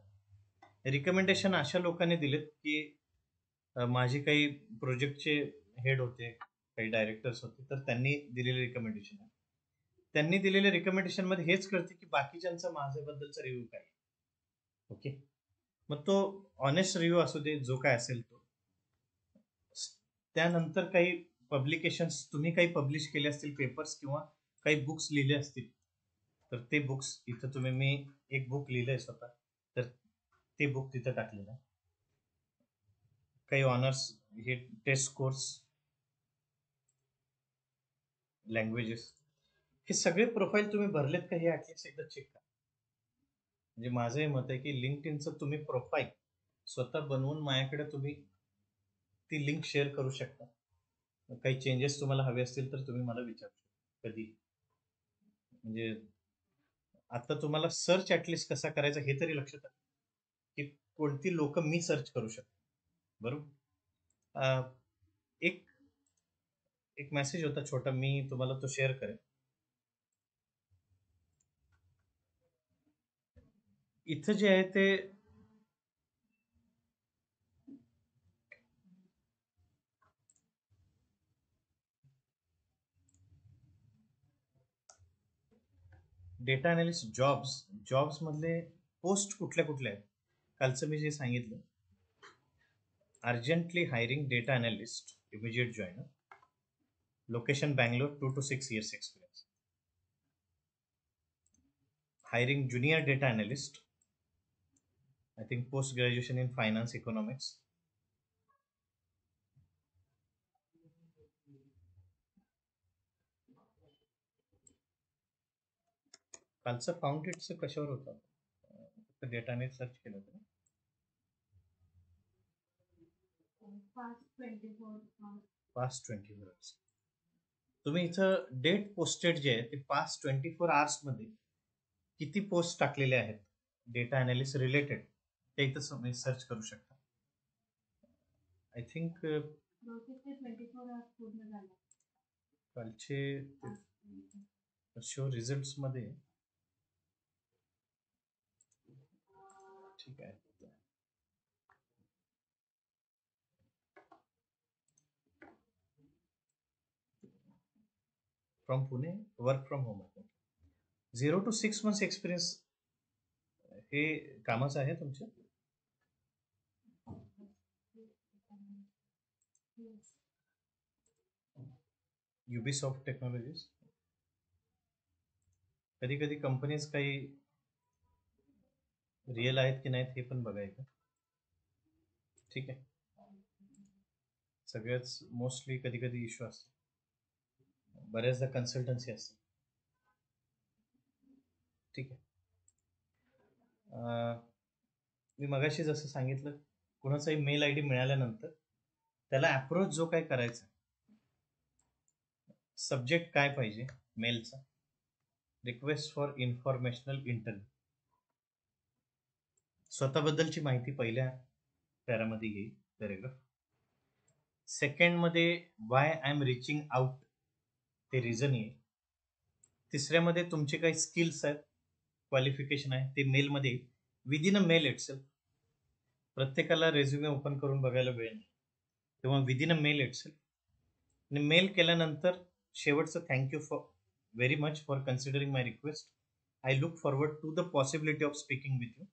रिकमेंडेशन अशा लोकांनी दिलेत की माझे काही प्रोजेक्टचे हेड होते, काही डायरेक्टर्स होते, तर त्यांनी दिलेले रिकमेंडेशन आहे. त्यांनी दिलेल्या रिकमेंडेशन मध्ये हेच कळते की बाकीच्यांचा माझ्याबद्दलचा रिव्ह्यू काय. ओके, मग तो ऑनेस्ट रिव्ह्यू असू दे, जो काय असेल तो. त्यानंतर काही पब्लिकेशन्स तुम्ही काही पब्लिश केले असतील पेपर्स किंवा काही बुक्स लिहिले असतील, तर ते बुक्स इथं तुम्ही, मी एक बुक लिहिलंय स्वतः, तर ते बुक तिथं टाकलेलं आहे. काही ऑनर्स हे टेस्ट कोर्स, लँग्वेजेस, हे सगळे प्रोफाईल तुम्ही भरलेत का हे ऍटलीस्ट एकदा चेक करा. म्हणजे माझं हे मत आहे की लिंक्डइनचं तुम्ही प्रोफाईल स्वतः बनवून माझ्याकडे तुम्ही ती लिंक शेअर करू शकता. काही चेंजेस तुम्हाला हवे असतील तर तुम्ही मला विचारू शकता कधी. म्हणजे आता तुम्हाला सर्च ऍटलीस्ट कसा करायचा हे तरी लक्षात आलं की कोणती लोक मी सर्च करू शकतो. बरोबर. एक एक मेसेज होता छोटा, मी तुम्हाला तो शेअर करेन. इथं जे आहे ते डेटा अनालिस्ट जॉब्स मधले पोस्ट कुठल्या कुठल्या आहेत. कालचं मी जे सांगितलं, urgently hiring data analyst, immediate joiner, location Bangalore, 2 to 6 years experience. Hiring junior data analyst, I think post graduation in finance economics. कालचं फाउंडेडचं कशावर होतं? डेटाने सर्च केलं होतं. Past 24 hours. तुम्ही इथं डेट पोस्टेड जे आहे ते पास्ट 24 hours मध्ये किती पोस्ट टाकलेले आहेत डेटा अनालिस्ट रिलेटेड, ते इथं तुम्ही सर्च करू शकता. आय थिंक कालचे शो रिझल्ट मध्ये, ठीक आहे. From Pune, work from home, 0 to 6 months experience हे कामाचं आहे तुमच्या. युबीसॉफ्ट टेक्नॉलॉजीज. कधी कधी कंपनीज काही रिअल आहेत की नाहीत हे पण बघायचं. ठीक आहे, सगळ्याच मोस्टली कधी कधी इश्यू असतो, बऱ्याचदा कन्सल्टन्सी असते. ठीक आहे. मी मगाशी जसं सांगितलं, कुणाचाही मेल आय डी मिळाल्यानंतर त्याला अप्रोच जो काय करायचा, सब्जेक्ट काय पाहिजे मेलचा, रिक्वेस्ट फॉर इन्फॉर्मेशनल इंटरव्ह्यू. स्वतःबद्दलची माहिती पहिल्या पॅरामध्ये येईल पॅरेग्राफ. सेकंड मध्ये why I am reaching out, ते रिझन येईल. तिसऱ्यामध्ये तुमचे काही स्किल्स आहेत, क्वालिफिकेशन आहे, ते मेलमध्ये विदिन अ मेल इटसेल्फ. प्रत्येकाला रेझ्युमे ओपन करून बघायला वेळ नाही, तेव्हा विदिन अ मेल इटसेल्फ. आणि मेल केल्यानंतर शेवटचं, thank you for very much for considering my request. I look forward to the possibility of speaking with you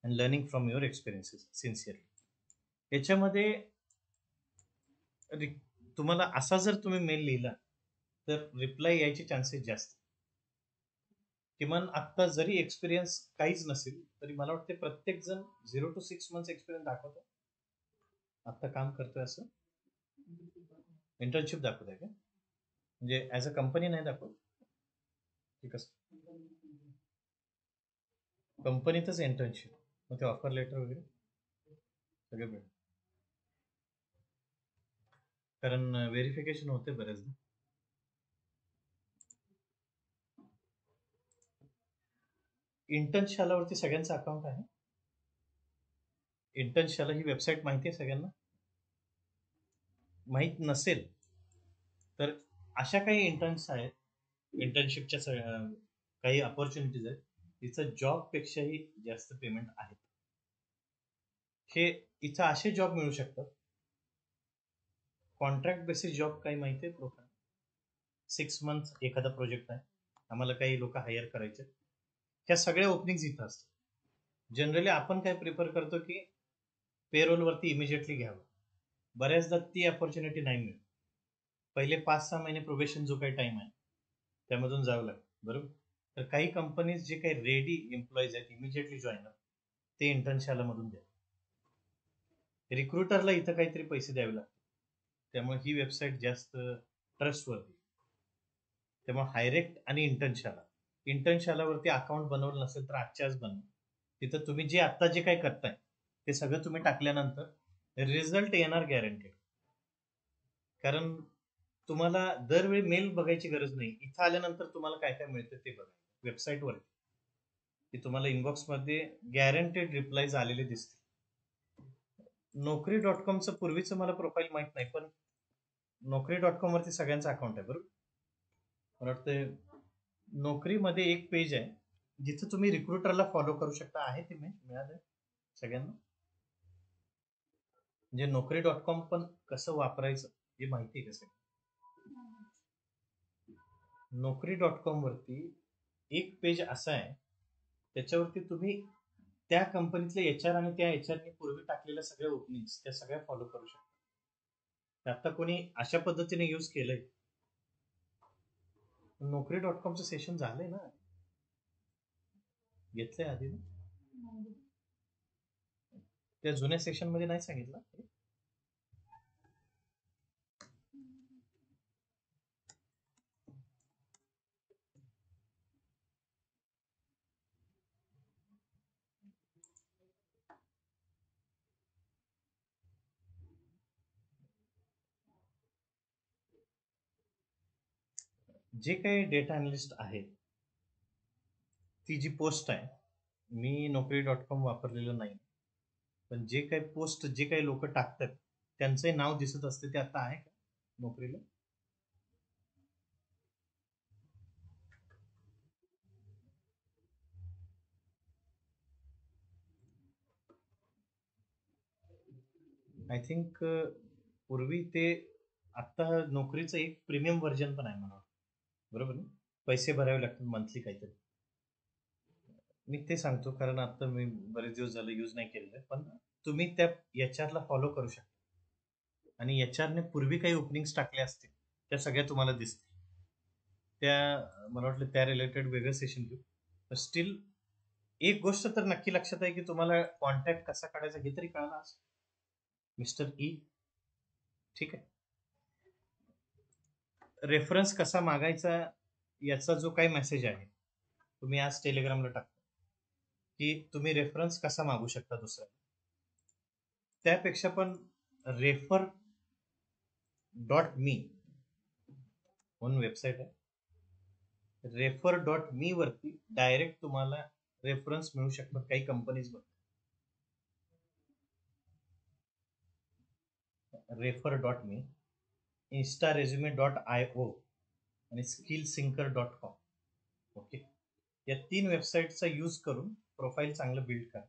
and learning from your experiences sincerely. याच्यामध्ये तुम्हाला असा जर तुम्ही मेल लिहिला तर रिप्लाय यायचे चान्सेस जास्त. किमान आत्ता जरी एक्सपिरियन्स काहीच नसेल तरी मला वाटते प्रत्येक जण 0 to 6 मंथ्स एक्सपिरियन्स दाखवतो. आत्ता काम करतोय असं इंटर्नशिप दाखवत आहे का? म्हणजे ऍज अ कंपनी नाही दाखवत की कसं? कंपनीतच इंटर्नशिप, मग ते ऑफर लेटर वगैरे सगळे भेट, कारण व्हेरिफिकेशन होते बऱ्याचदा. इंटर्नशालावरती सगळ्यांचं अकाउंट आहे. इंटर्नशाला ही वेबसाईट माहिती आहे सगळ्यांना? माहीत नसेल तर अशा काही इंटर्न्स आहेत, इंटर्नशिपच्या काही अपॉर्च्युनिटीज आहेत तिथं जॉबपेक्षाही जास्त पेमेंट आहे. हे इथं असे जॉब मिळू शकतात, कॉन्ट्रॅक्ट बेसिस जॉब. काही माहिती आहे प्रोफाईल? 6 मंथ एखादा प्रोजेक्ट आहे, आम्हाला काही लोक हायर करायचे, ह्या सगळ्या ओपनिंग्स इथं असतात. जनरली आपण काय प्रिफर करतो की पेरोलवरती इमिजिएटली घ्यावं. बऱ्याचदा ती अपॉर्च्युनिटी नाही मिळत. पहिले 5-6 महिने प्रोबेशन जो काही टाइम आहे त्यामधून जावं लागतं, बरोबर. तर काही कंपनीज जे काही रेडी एम्प्लॉईज आहेत इमिजिएटली जॉईनर, ते इंटर्नशालामधून द्या. रिक्रुटरला इथं काहीतरी पैसे द्यावे लागतात, त्यामुळे ही वेबसाईट जास्त ट्रस्टवर्दी. त्यामुळे हायरेक्ट आणि इंटर्नशालावरती अकाउंट बनवलं नसेल तर आजच्या आज बनवा. तिथं तुम्ही जे आत्ता जे काही करताय ते सगळं तुम्ही टाकल्यानंतर रिझल्ट येणार गॅरंटेड. कारण तुम्हाला दरवेळी मेल बघायची गरज नाही. इथं आल्यानंतर तुम्हाला काय काय मिळतं ते बघा वेबसाईटवरती, की तुम्हाला इनबॉक्समध्ये गॅरंटेड रिप्लायज आलेले दिसतील. Naukri.comचं पूर्वीचं मला प्रोफाईल माहित नाही, पण Naukri.com वरती सगळ्यांचं अकाउंट आहे, बरोबर. मला वाटतं नोकरीमध्ये एक पेज आहे जिथं तुम्ही रिक्रुटरला फॉलो करू शकता. आहे ते मिळालं सगळ्यांना? म्हणजे Naukri.com पण कसं वापरायचं हे माहिती आहे कसं? Naukri.com वरती एक पेज असं आहे, त्याच्यावरती तुम्ही त्या कंपनीतले HR आणि त्या HRने पूर्वी टाकलेल्या सगळ्या ओपनिंग्स त्या सगळ्या फॉलो करू शकता. आता कोणी अशा पद्धतीने यूज केलंय. Naukri.comचं सेशन झालंय ना, घेतलंय आधी ना? त्या जुन्या सेशन मध्ये नाही सांगितलं. जे काही डेटा अनालिस्ट आहेत ती जी पोस्ट आहे, मी Naukri.com वापरलेलं नाही, पण जे काही पोस्ट जे काही लोक टाकतात त्यांचे नाव दिसत असते, ते आता आहे का नोकरीला? आय थिंक पूर्वी ते, आता नोकरीचं एक प्रीमियम व्हर्जन पण आहे मला, बरोबर ना? पैसे भरावे लागतात मंथली काहीतरी. मी ते सांगतो कारण आता मी बरेच दिवस झाले यूज नाही केलेलं, पण तुम्ही त्या HR ला फॉलो करू शकता आणि HR ने पूर्वी काही ओपनिंग्स टाकले असतील त्या सगळ्या तुम्हाला दिसतील. त्या मला वाटलं त्या रिलेटेड वेगळं सेशन घेऊ. स्टील एक गोष्ट तर नक्की लक्षात आहे की तुम्हाला कॉन्टॅक्ट कसा काढायचा हे तरी कळलं आज मिस्टर ई. ठीक आहे. रेफरन्स कसा मागायचा याचा जो काही मेसेज आहे तुम्ही आज टेलिग्रामला टाकता की तुम्ही रेफरन्स कसा मागू शकता दुसऱ्या, त्यापेक्षा पण रेफर .me म्हणून वेबसाईट आहे. रेफर.me वरती डायरेक्ट तुम्हाला रेफरन्स मिळू शकतात काही कंपनीज वर. रेफर.me, instaresume.io आणि skillsinker.com. ओके, या 3 वेबसाईटचा यूज करून प्रोफाईल चांगलं बिल्ड करा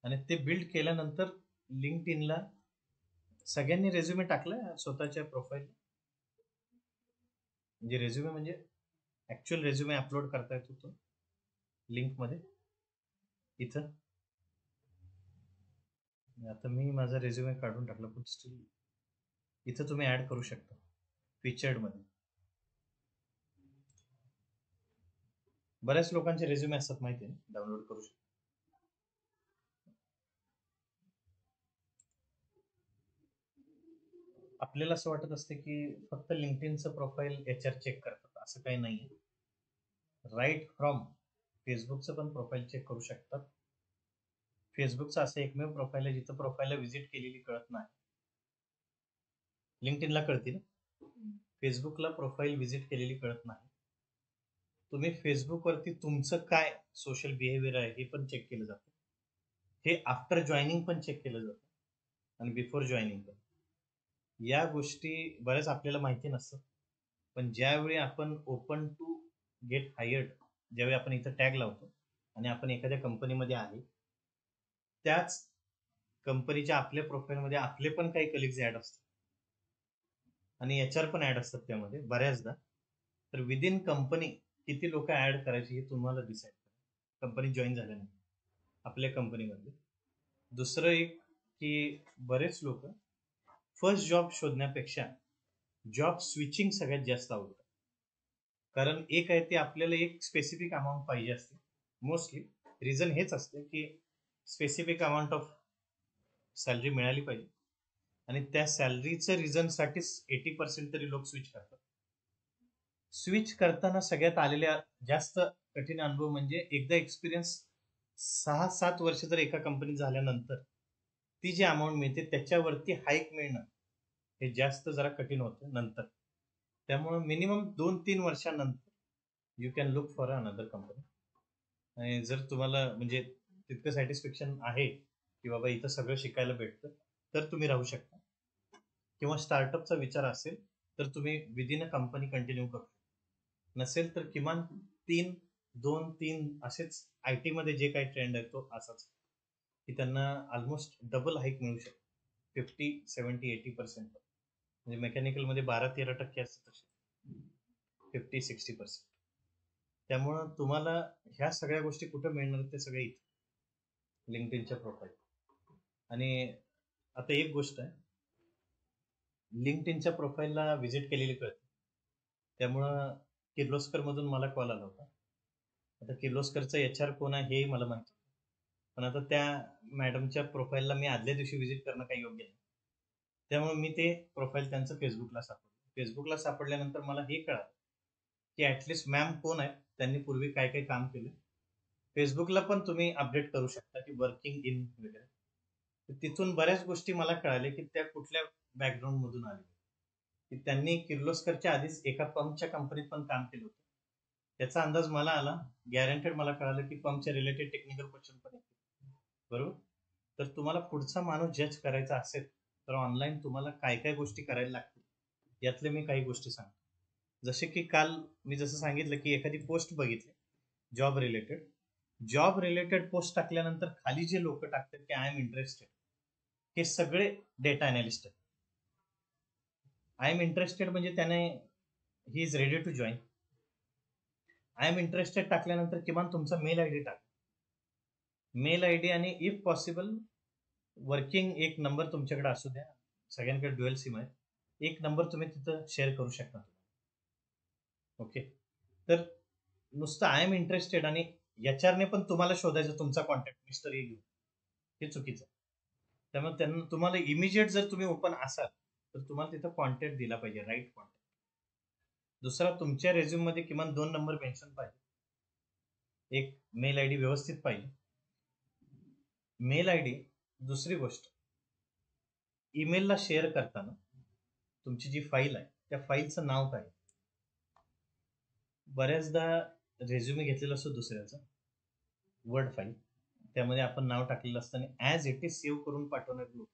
आणि ते बिल्ड केल्यानंतर लिंक्डइनला सगळ्यांनी रेझ्युमे टाकलाय स्वतःच्या प्रोफाईल, म्हणजे रेझ्युमे म्हणजे ऍक्च्युअल रेझ्युमे अपलोड करता येतो तो लिंक मध्ये इथं. आता मी माझा रेझ्युमे काढून टाकला पण स्टील इथं तुम्ही ऍड करू शकता फीचर्ड मध्ये. बऱ्याच लोकांचे रेझ्युमे असतात माहिती आहे, डाउनलोड करू शकता. आपल्याला असं वाटत असते की फक्त लिंक्डइनचं प्रोफाईल एचआर चेक करतात, असं काही नाहीये. राईट फ्रॉम फेसबुकचं पण प्रोफाईल चेक करू शकतात. फेसबुकचं असं एकमेव प्रोफाईल आहे जिथं प्रोफाईलला व्हिजिट केलेली कळत नाही. लिंक्डइनला कळतील, फेसबुकला प्रोफाईल व्हिजिट केलेली कळत नाही. तुम्ही फेसबुकवरती तुमचं काय सोशल बिहेवियर आहे हे पण चेक केलं जातं. हे आफ्टर जॉईनिंग पण चेक केलं जातं आणि बिफोर जॉईनिंग पण. या गोष्टी बऱ्याच आपल्याला माहिती नसतं, पण ज्यावेळी आपण ओपन टू गेट हायर्ड, ज्यावेळी आपण इथं टॅग लावतो आणि आपण एखाद्या कंपनीमध्ये आहे, त्याच कंपनीच्या आपल्या प्रोफाईलमध्ये आपले पण काही कलिग्स ऍड असतात आणि एचआर पण ऍड असतात त्यामध्ये बऱ्याचदा. तर विदिन कंपनी किती लोक ऍड करायची हे तुम्हाला डिसाईड करा कंपनी जॉईन झाल्यानंतर आपल्या कंपनीमध्ये. दुसरं एक की बरेच लोक फर्स्ट जॉब शोधण्यापेक्षा जॉब स्विचिंग सगळ्यात जास्त आवडतं. कारण एक आहे ते आपल्याला एक स्पेसिफिक अमाऊंट पाहिजे असते. मोस्टली रिझन हेच असते की स्पेसिफिक अमाऊंट ऑफ सॅलरी मिळाली पाहिजे आणि त्या सॅलरीचं रिझनसाठीच 80% तरी लोक स्विच करतात. स्विच करताना सगळ्यात आलेल्या जास्त कठीण अनुभव म्हणजे एकदा एक्सपिरियन्स 6-7 वर्ष जर एका कंपनीत झाल्यानंतर ती जी अमाऊंट मिळते त्याच्यावरती हाईक मिळणं हे जास्त जरा कठीण होतं नंतर. त्यामुळं मिनिमम 2-3 वर्षानंतर you can look for another company. आणि जर तुम्हाला म्हणजे तितकं सॅटिस्फॅक्शन आहे की बाबा इथं सगळं शिकायला भेटतं तर तुम्ही राहू शकता, किंवा स्टार्टअपचा विचार असेल तर तुम्ही विदिन अ कंपनी कंटिन्यू करू शकता. नसेल तर किमान 2-3 असेच आय टी मध्ये जे काही ट्रेंड आहे तो असाच की त्यांना ऑलमोस्ट डबल हाईक मिळू शकते 50-70-80%. म्हणजे मेकॅनिकलमध्ये 12-13% असते तसे 50-60%. त्यामुळं तुम्हाला ह्या सगळ्या गोष्टी कुठं मिळणार ते सगळे इथे लिंक्डइनच्या प्रोफाईल. आणि आता एक गोष्ट आहे, लिंक्डइनच्या प्रोफाईलला व्हिजिट केलेली कळते. त्यामुळं किर्लोस्कर मधून मला कॉल आला होता. आता किर्लोस्करचं एचआर कोण आहे हेही मला माहिती, पण आता त्या मॅडमच्या प्रोफाईलला मी आदल्या दिवशी व्हिजिट करणं काही योग्य नाही. त्यामुळे मी ते प्रोफाईल त्यांचं फेसबुकला सापडलं. फेसबुकला सापडल्यानंतर मला हे कळालं की ऍटलिस्ट मॅम कोण आहे, त्यांनी पूर्वी काय काय काम केलं. फेसबुकला पण तुम्ही अपडेट करू शकता की वर्किंग इन वगैरे. तिथून बऱ्याच गोष्टी मला कळाल्या की त्या कुठल्या बॅकग्राऊंड मधून आले, की त्यांनी किर्लोस्करच्या आधीच एका पंपच्या कंपनीत पण काम केलं होतं. त्याचा अंदाज मला आला, गॅरंटेड मला कळालं की पंपच्या रिलेटेड टेक्निकल क्वेश्चन पण येतील, बरोबर. तर तुम्हाला पुढचा माणूस जज करायचा असेल तर ऑनलाईन तुम्हाला काय काय गोष्टी करायला लागतील यातले मी काही गोष्टी सांगतो. जसे की काल मी जसं सांगितलं की एखादी पोस्ट बघितली जॉब रिलेटेड पोस्ट टाकल्यानंतर खाली जे लोक टाकतात की आय एम इंटरेस्टेड, हे सगळे डेटा अनालिस्ट आहेत. आय एम इंटरेस्टेड म्हणजे त्याने he is ready to join. I am interested टाकल्यानंतर किमान तुमचा मेल आय डी टाका. मेल आय डी आणि इफ पॉसिबल वर्किंग एक नंबर तुमच्याकडे असू द्या. सगळ्यांकडे ड्युअल सिम आहे, एक नंबर तुम्ही तिथं शेअर करू शकता. ओके. तर नुसतं आय एम इंटरेस्टेड आणि एचआरने पण तुम्हाला शोधायचं तुमचा कॉन्टॅक्ट मिस्टर ए घेऊन, हे चुकीचं. त्यामुळे त्यांना तुम्हाला इमिजिएट जर तुम्ही ओपन असाल तर तुम्हाला तिथं कॉन्टॅक्ट दिला पाहिजे, राईट कॉन्टॅक्ट. दुसरा, तुमच्या रेझ्युम मध्ये किमान 2 नंबर मेन्शन पाहिजे, एक मेल आय डी व्यवस्थित पाहिजे. Mail I D. दुसरी गोष्ट, ईमेलला शेअर करताना तुमची जी फाईल आहे त्या फाईलचं नाव काय. बऱ्याचदा रेझ्युमे घेतलेला असतो दुसऱ्याचा वर्ड फाईल, त्यामध्ये आपण नाव टाकलेलं असतं आणि ॲज इट इज सेव्ह करून पाठवणार लोक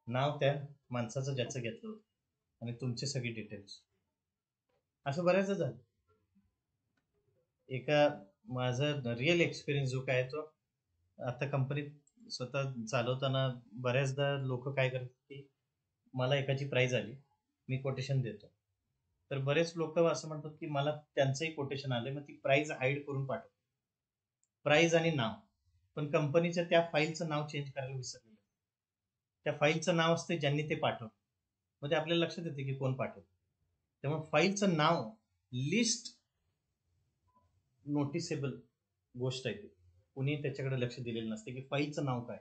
नाव त्या माणसाचं ज्याचं घेतलं होतं आणि तुमचे सगळे डिटेल्स. असं बऱ्याचदा झालं. एका माझा रिअल एक्सपिरियन्स जो काय तो आता कंपनीत स्वतः चालवताना बऱ्याचदा लोक काय करतात की मला एकाची प्राईज आली, मी कोटेशन देतो, तर बरेच लोक असं म्हणतात की मला त्यांचंही कोटेशन आलंय, मग ती प्राईज हाईड करून पाठवतो, प्राईज आणि नाव, पण कंपनीच्या त्या फाईलचं नाव चेंज करायला विसरलेलं. त्या फाईलचं नाव असते ज्यांनी ते पाठवलं, मग मग ते आपल्याला लक्षात येते की कोण पाठवतं. त्यामुळे फाईलचं नाव लिस्ट नोटिसेबल गोष्ट आहे ती. कुणी त्याच्याकडे लक्ष दिलेलं नसते की फाईलचं नाव काय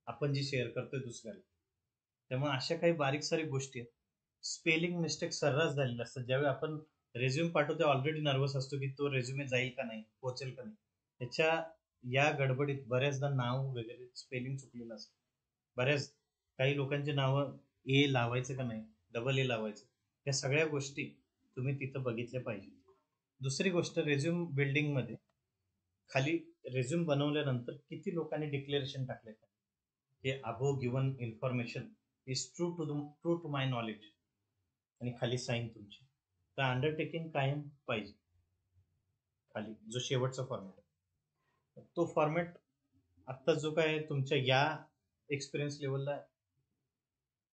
आपण जी शेअर करतोय दुसऱ्याला. त्यामुळे अशा काही बारीक सारीक गोष्टी आहेत. स्पेलिंग मिस्टेक सर्रास झालेल्या असतात. ज्यावेळी आपण रेझ्युम पाठवतो ऑलरेडी नर्वस असतो की तो रेझ्युमे जाईल का नाही, पोहोचेल का नाही. त्याच्या या गडबडीत बऱ्याचदा नाव वगैरे स्पेलिंग चुकलेलं असतं. बऱ्याच काही लोकांची नावं ए लावायचं का नाही, डबल ए लावायचं, या सगळ्या गोष्टी तुम्ही तिथं बघितल्या पाहिजे. दुसरी गोष्ट, रेझ्युम बिल्डिंगमध्ये खाली रेझ्युम बनवल्यानंतर किती लोकांनी डिक्लेरेशन टाकले की above given information is true to my knowledge, आणि खाली साईन तुमची. तर अंडरटेकिंग कायम पाहिजे. खाली जो शेवटचा फॉर्मॅट, तो फॉर्मॅट आत्ता जो काय तुमच्या या एक्सपिरियन्स लेवलला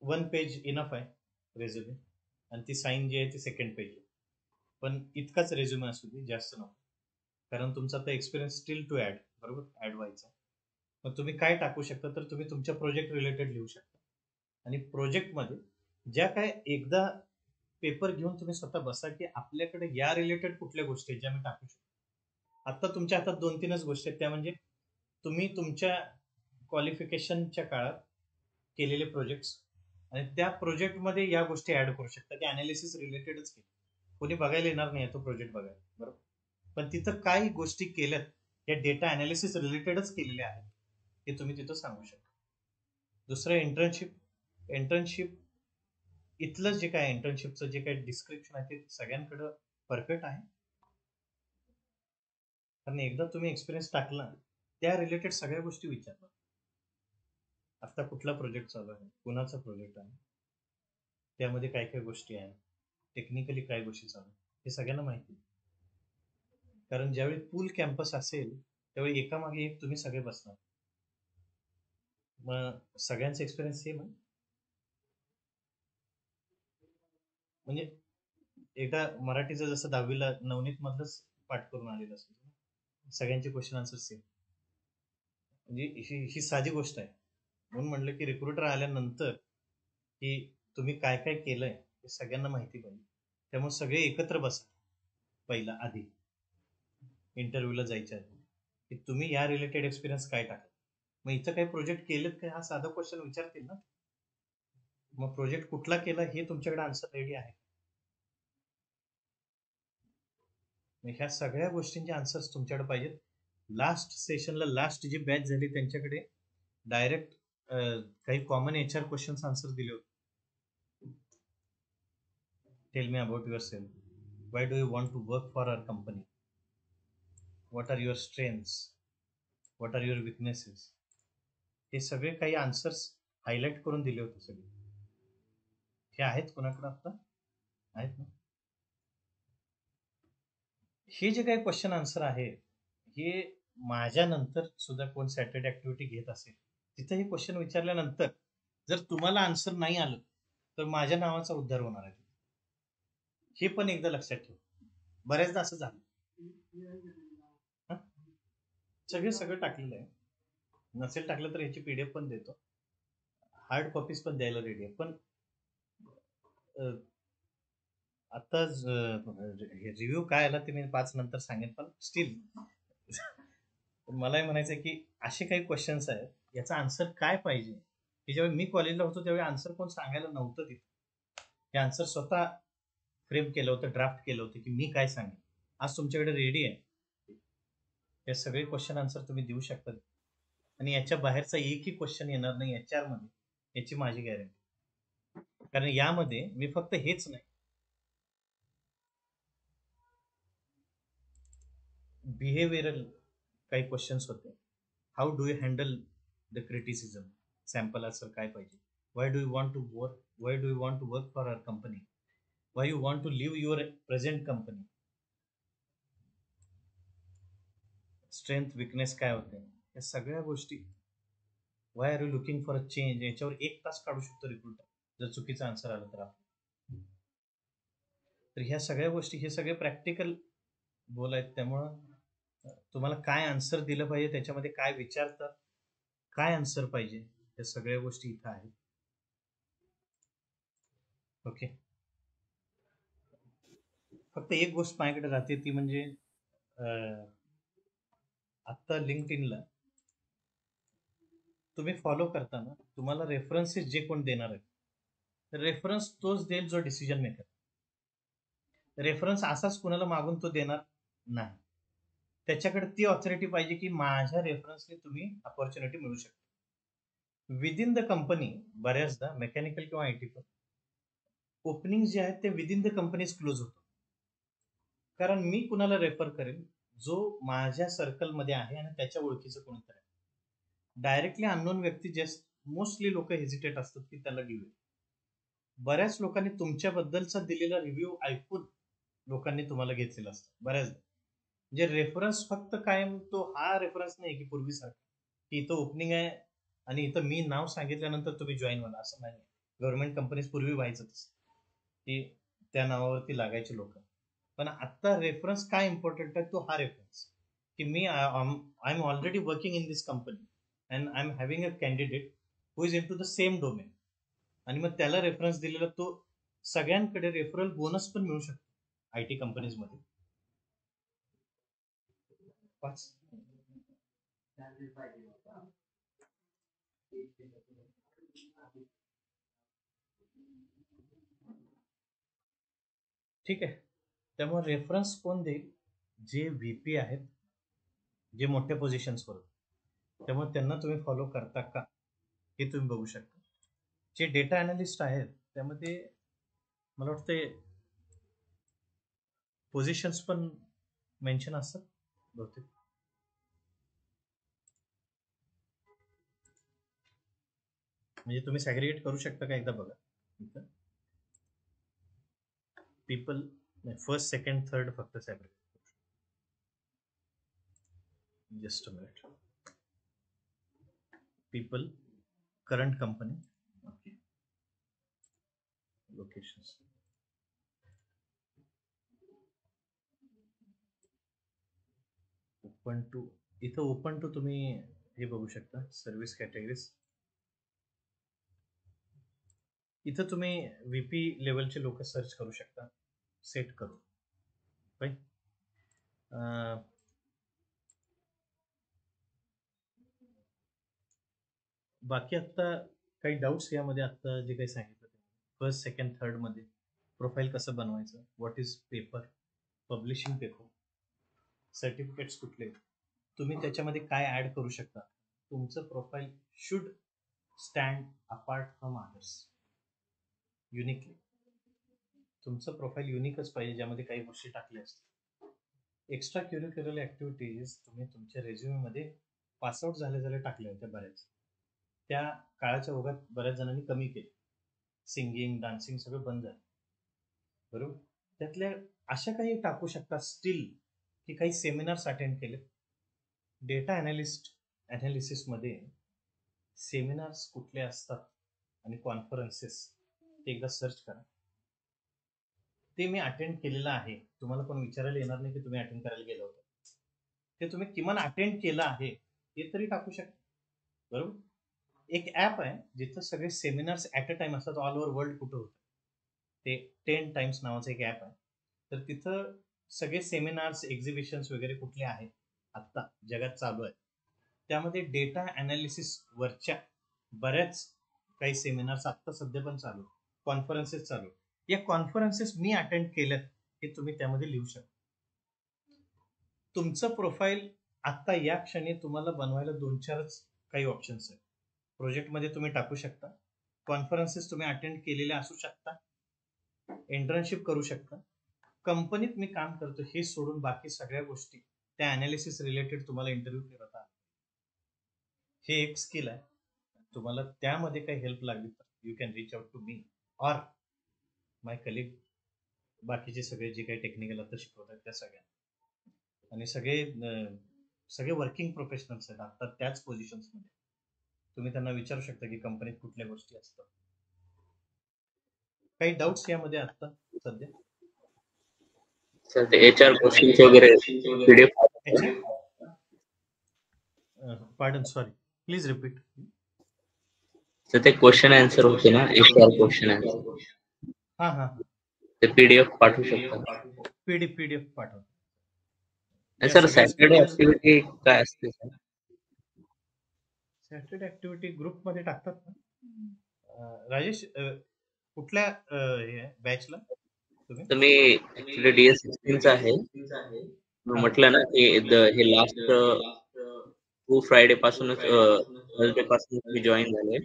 1 पेज इनफ आहे रेझ्युमे, आणि ती साईन जी आहे ती 2nd पेज. पण इतकाच रेझ्युमे असू दे, जास्त नको, कारण तुमचा आता एक्सपिरियन्स स्टील टू ॲड, बरोबर, ॲड व्हायचा. मग तुम्ही काय टाकू शकता, तर तुम्ही तुमच्या प्रोजेक्ट रिलेटेड लिहू शकता. आणि प्रोजेक्टमध्ये ज्या काय एकदा पेपर घेऊन तुम्ही स्वतः बसा की आपल्याकडे या रिलेटेड कुठल्या गोष्टी आहेत ज्या मी टाकू शकतो. आता तुमच्या हातात 2-3च गोष्टी आहेत, त्या म्हणजे तुम्ही तुमच्या क्वालिफिकेशनच्या काळात केलेले प्रोजेक्ट्स, आणि त्या प्रोजेक्टमध्ये या गोष्टी ऍड करू शकता. ते अनालिसिस रिलेटेडच केले, कोणी बघायला येणार नाही तो प्रोजेक्ट बघायला, बरोबर, पण तिथं काही गोष्टी केल्यात या डेटा अनालिसिस रिलेटेडच केलेल्या आहेत, हे तुम्ही तिथं सांगू शकता. दुसरं, इंटर्नशिप इथलं जे काय इंटर्नशिपचं जे काही डिस्क्रिप्शन आहे ते सगळ्यांकडं परफेक्ट आहे. कारण एकदा तुम्ही एक्सपिरियन्स टाकला त्या रिलेटेड सगळ्या गोष्टी विचारतात. आता कुठला प्रोजेक्ट चालू आहे, कुणाचा प्रोजेक्ट आहे, त्यामध्ये काय काय गोष्टी आहेत, टेक्निकली काय गोष्टी चालू आहेत, हे सगळ्यांना माहिती. कारण ज्यावेळी पूल कॅम्पस असेल त्यावेळी एकामागे एक तुम्ही सगळे बसणार. मग सगळ्यांचा एक्सपिरियन्स सेम आहे. म्हणजे एकदा मराठीचं जसं 10वीला नवनीत मधलंच पाठ करून आलेलं असतं, सगळ्यांचे क्वेश्चन आन्सर सेम. म्हणजे ही साधी गोष्ट आहे. म्हणून म्हटलं की रिक्रुटर आल्यानंतर की तुम्ही काय काय केलंय हे सगळ्यांना माहिती पाहिजे. त्यामुळे सगळे एकत्र बसा पहिला आधी इंटरव्ह्यूला जायच्या आधी, की तुम्ही या रिलेटेड एक्सपिरियन्स काय टाकला. मग इथं काही प्रोजेक्ट केलेत काय, हा साधा क्वेश्चन विचारतील ना. मग प्रोजेक्ट कुठला केला हे तुमच्याकडे आन्सर रेडी आहे. मग ह्या सगळ्या गोष्टींचे आन्सर्स तुमच्याकडे पाहिजेत. लास्ट सेशनला लास्ट जी बॅच झाली त्यांच्याकडे डायरेक्ट काही कॉमन HR क्वेश्चन्स आन्सर दिले होते. Tell me about yourself, why do you want to work for our company, what are your strengths, what are your weaknesses, हे सगळे काही आन्सर्स हायलाइट करून दिले होते सगळे. हे आहेत कोणाकडे आता, आहेत ना. हे जे काही क्वेश्चन आन्सर आहे हे माझ्यानंतर सुद्धा कोण सॅटर्डे ऍक्टिव्हिटी घेत असेल तिथे हे क्वेश्चन विचारल्यानंतर जर तुम्हाला आन्सर नाही आलं तर माझ्या नावाचा उद्धार होणार आहे. हे पण एकदा लक्षात ठेव. बऱ्याचदा असं झालं, सगळं टाकलेलं आहे. नसेल टाकलं तर ह्याची PDF पण देतो, हार्ड कॉपीज पण द्यायला रेडी आहे. पण आता रिव्ह्यू काय आला ते मी 5 नंतर सांगेन, पण स्टील मलाही म्हणायचं आहे की असे काही क्वेश्चन्स आहेत याचा आन्सर काय पाहिजे, की जेव्हा मी कॉलेजला होतो त्यावेळी आन्सर कोण सांगायला नव्हतं तिथं. हे आन्सर स्वतः फ्रेम केलं होतं, ड्राफ्ट केलं होतं की मी काय सांगेन. आज तुमच्याकडे रेडी आहे, हे सगळे क्वेश्चन आन्सर तुम्ही देऊ शकता, आणि याच्या बाहेरचा एकही क्वेश्चन येणार नाही HR मध्ये, याची माझी गॅरंटी. कारण यामध्ये मी फक्त हेच नाही, बिहेवियरल काही क्वेश्चन्स होते. How do you handle the criticism, sample answer काय पाहिजे, why do you want to work for our company, why you want to leave your present company, strength weakness काय होते, या सगळ्या गोष्टी, why are you looking for a change, याच्यावर 1 तास काढू शकतो रिक्रुटर जर चुकीचं आन्सर आलं तर आपण. तर ह्या सगळ्या गोष्टी, हे सगळे प्रॅक्टिकल गोल आहेत. त्यामुळं तुम्हाला काय आन्सर दिलं पाहिजे, त्याच्यामध्ये काय विचारतात, काय आन्सर पाहिजे, या सगळ्या गोष्टी इथं आहेत. ओके. फक्त एक गोष्ट माझ्याकडे राहते ती म्हणजे आता लिंक्डइनला तुम्ही फॉलो करताना तुम्हाला रेफरन्सेस जे कोण देणार आहेत रेफरन्स तोच देईल जो डिसिजन मेकर. रेफरन्स असाच कुणाला मागून तो देणार नाही. त्याच्याकडे ती ऑथॉरिटी पाहिजे की माझ्या रेफरन्सने तुम्ही अपॉर्च्युनिटी मिळू शकता. विदिन द कंपनी बऱ्याचदा मेकॅनिकल किंवा आयटी पण ओपनिंग जे आहेत ते विदिन द कंपनीज क्लोज होतो. कारण मी कुणाला रेफर करेल जो माझ्या सर्कलमध्ये आहे आणि त्याच्या ओळखीचं कोणीतरी आहे. डायरेक्टली अननोन व्यक्ती जस्ट मोस्टली लोक हेजिटेट असतात की त्याला घेऊया. बऱ्याच लोकांनी तुमच्याबद्दलचा दिलेला रिव्ह्यू ऐकून लोकांनी तुम्हाला घेतलेला असतं बऱ्याचदा. म्हणजे रेफरन्स फक्त कायम तो हा रेफरन्स नाही की पूर्वीसारखा की इथं ओपनिंग आहे आणि इथं मी नाव सांगितल्यानंतर तुम्ही जॉईन व्हाल असं नाही. गव्हर्नमेंट कंपनीज पूर्वी व्हायचं तसं की त्या नावावरती लागायचे लोक. पण आता रेफरन्स काय इम्पॉर्टंट आहे तो हा रेफरन्स की मी I am already working in this company and I am having a candidate who is into the same domain. आणि मग त्याला रेफरन्स दिलेला तो सगळ्यांकडे रेफरल बोनस पण मिळू शकतो आयटी कंपनीज मध्ये. ठीक आहे. त्यामुळे रेफरन्स कोण देईल जे व्हीपी आहेत जे मोठ्या पोझिशन्सवर. त्यामुळे त्यांना तुम्ही फॉलो करता का हे तुम्ही बघू शकता. जे डेटा अनालिस्ट आहेत त्यामध्ये मला वाटते पोझिशन्स पण मेन्शन असतात बहुतेक. म्हणजे तुम्ही सॅग्रिगेट करू शकता का एकदा बघा. इथं पीपल फर्स्ट सेकंड थर्ड फक्त segregate. Just a minute. People current company okay locations. Open to इथं ओपन टू तुम्ही हे बघू शकता सर्व्हिस कॅटेगरीज. इथं तुम्ही व्हीपी लेवलचे लोक सर्च करू शकता सेट करू. बाकी आता काही डाऊट्स यामध्ये आता जे काही सांगितलं फर्स्ट सेकंड थर्ड मध्ये प्रोफाईल कसं बनवायचं, what is paper, publishing paper, certificates कुठले, तुम्ही त्याच्यामध्ये काय ऍड करू शकता. तुमचं profile should stand apart from others uniquely. तुमचं प्रोफाईल युनिकच पाहिजे ज्यामध्ये काही गोष्टी टाकल्या असतात. एक्स्ट्रा क्युरिक्युलर ऍक्टिव्हिटीज तुम्ही तुमच्या रेझ्युमेमध्ये पासआउट झाले टाकल्या होत्या बऱ्याच. त्या काळाच्या ओघात बऱ्याच जणांनी कमी केले. सिंगिंग डान्सिंग सगळं बंद झालं बरोबर. त्यातल्या अशा काही टाकू शकता स्टील की काही सेमिनार्स अटेंड केले. डेटा अनालिसिस मध्ये सेमिनार्स कुठले असतात आणि कॉन्फरन्सेस ते एकदा सर्च करा. ते मी अटेंड केलेलं आहे. तुम्हाला पण विचारायला येणार नाही की तुम्ही अटेंड करायला गेला होता. ते तुम्ही किमान अटेंड केलं आहे हे तरी टाकू शकता बरोबर. एक ऍप आहे जिथं सगळे सेमिनार्स ऍट अ टाइम असतात ऑल ओव्हर वर्ल्ड. कुठं होतं ते 10 टाइम्स नावाचं एक ऍप आहे. तर तिथं सगळे सेमिनार्स एक्झिबिशन्स वगैरे कुठले आहेत आत्ता जगात चालू आहेत त्यामध्ये डेटा अनालिसिस वरच्या बऱ्याच काही सेमिनार्स आत्ता सध्या पण चालू, कॉन्फरन्सेस चालू. या कॉन्फरन्सेस मी अटेंड केल्यात हे तुम्ही त्यामध्ये लिहू शकता. तुमचं प्रोफाईल आत्ता या क्षणी तुम्हाला बनवायला 2-4च काही ऑप्शन्स आहेत. प्रोजेक्टमध्ये तुम्ही टाकू शकता, कॉन्फरन्सेस तुम्ही अटेंड केलेल्या असू शकता, इंटर्नशिप करू शकता, कंपनीत मी काम करतो हे सोडून बाकी सगळ्या गोष्टी त्या अनालिसिस रिलेटेड तुम्हाला इंटरव्ह्यू करता. हे एक स्किल आहे. तुम्हाला त्यामध्ये काही हेल्प लागली तर you can reach out to me or my colleague. बाकीचे सगळे जे काही टेक्निकल आता शिकवतात त्या सगळ्या आणि सगळे वर्किंग प्रोफेशनल्स आहेत आता त्याच पोझिशन्समध्ये. तुम्ही त्यांना विचारू शकता की कंपनीत कुठल्या गोष्टी असतात. काही डाऊट्स यामध्ये आता सध्या सर ते HR क्वेश्चन्स वगैरे PDF. Pardon sorry please repeat. तर ते क्वेश्चन आन्सर होते ना HR क्वेश्चन आन्सर. हा हा ते PDF पाठवू शकता. पीडीएफ पाठव. आणि या सर सगळ्या सॅटर्डे स्केड्यूल ऍक्टिव्हिटी काय असते सर? सॅटर्डे ऍक्टिव्हिटी ग्रुप मध्ये टाकतात ना. राजेश कुठल्या बॅचला तुम्ही? तर मी ऍक्च्युली DS16 चा आहे. मी हा म्हटलं ना की हे लास्ट 2 फ्रायडे पासूनच थर्सडे पासूनच मी जॉईन झाले.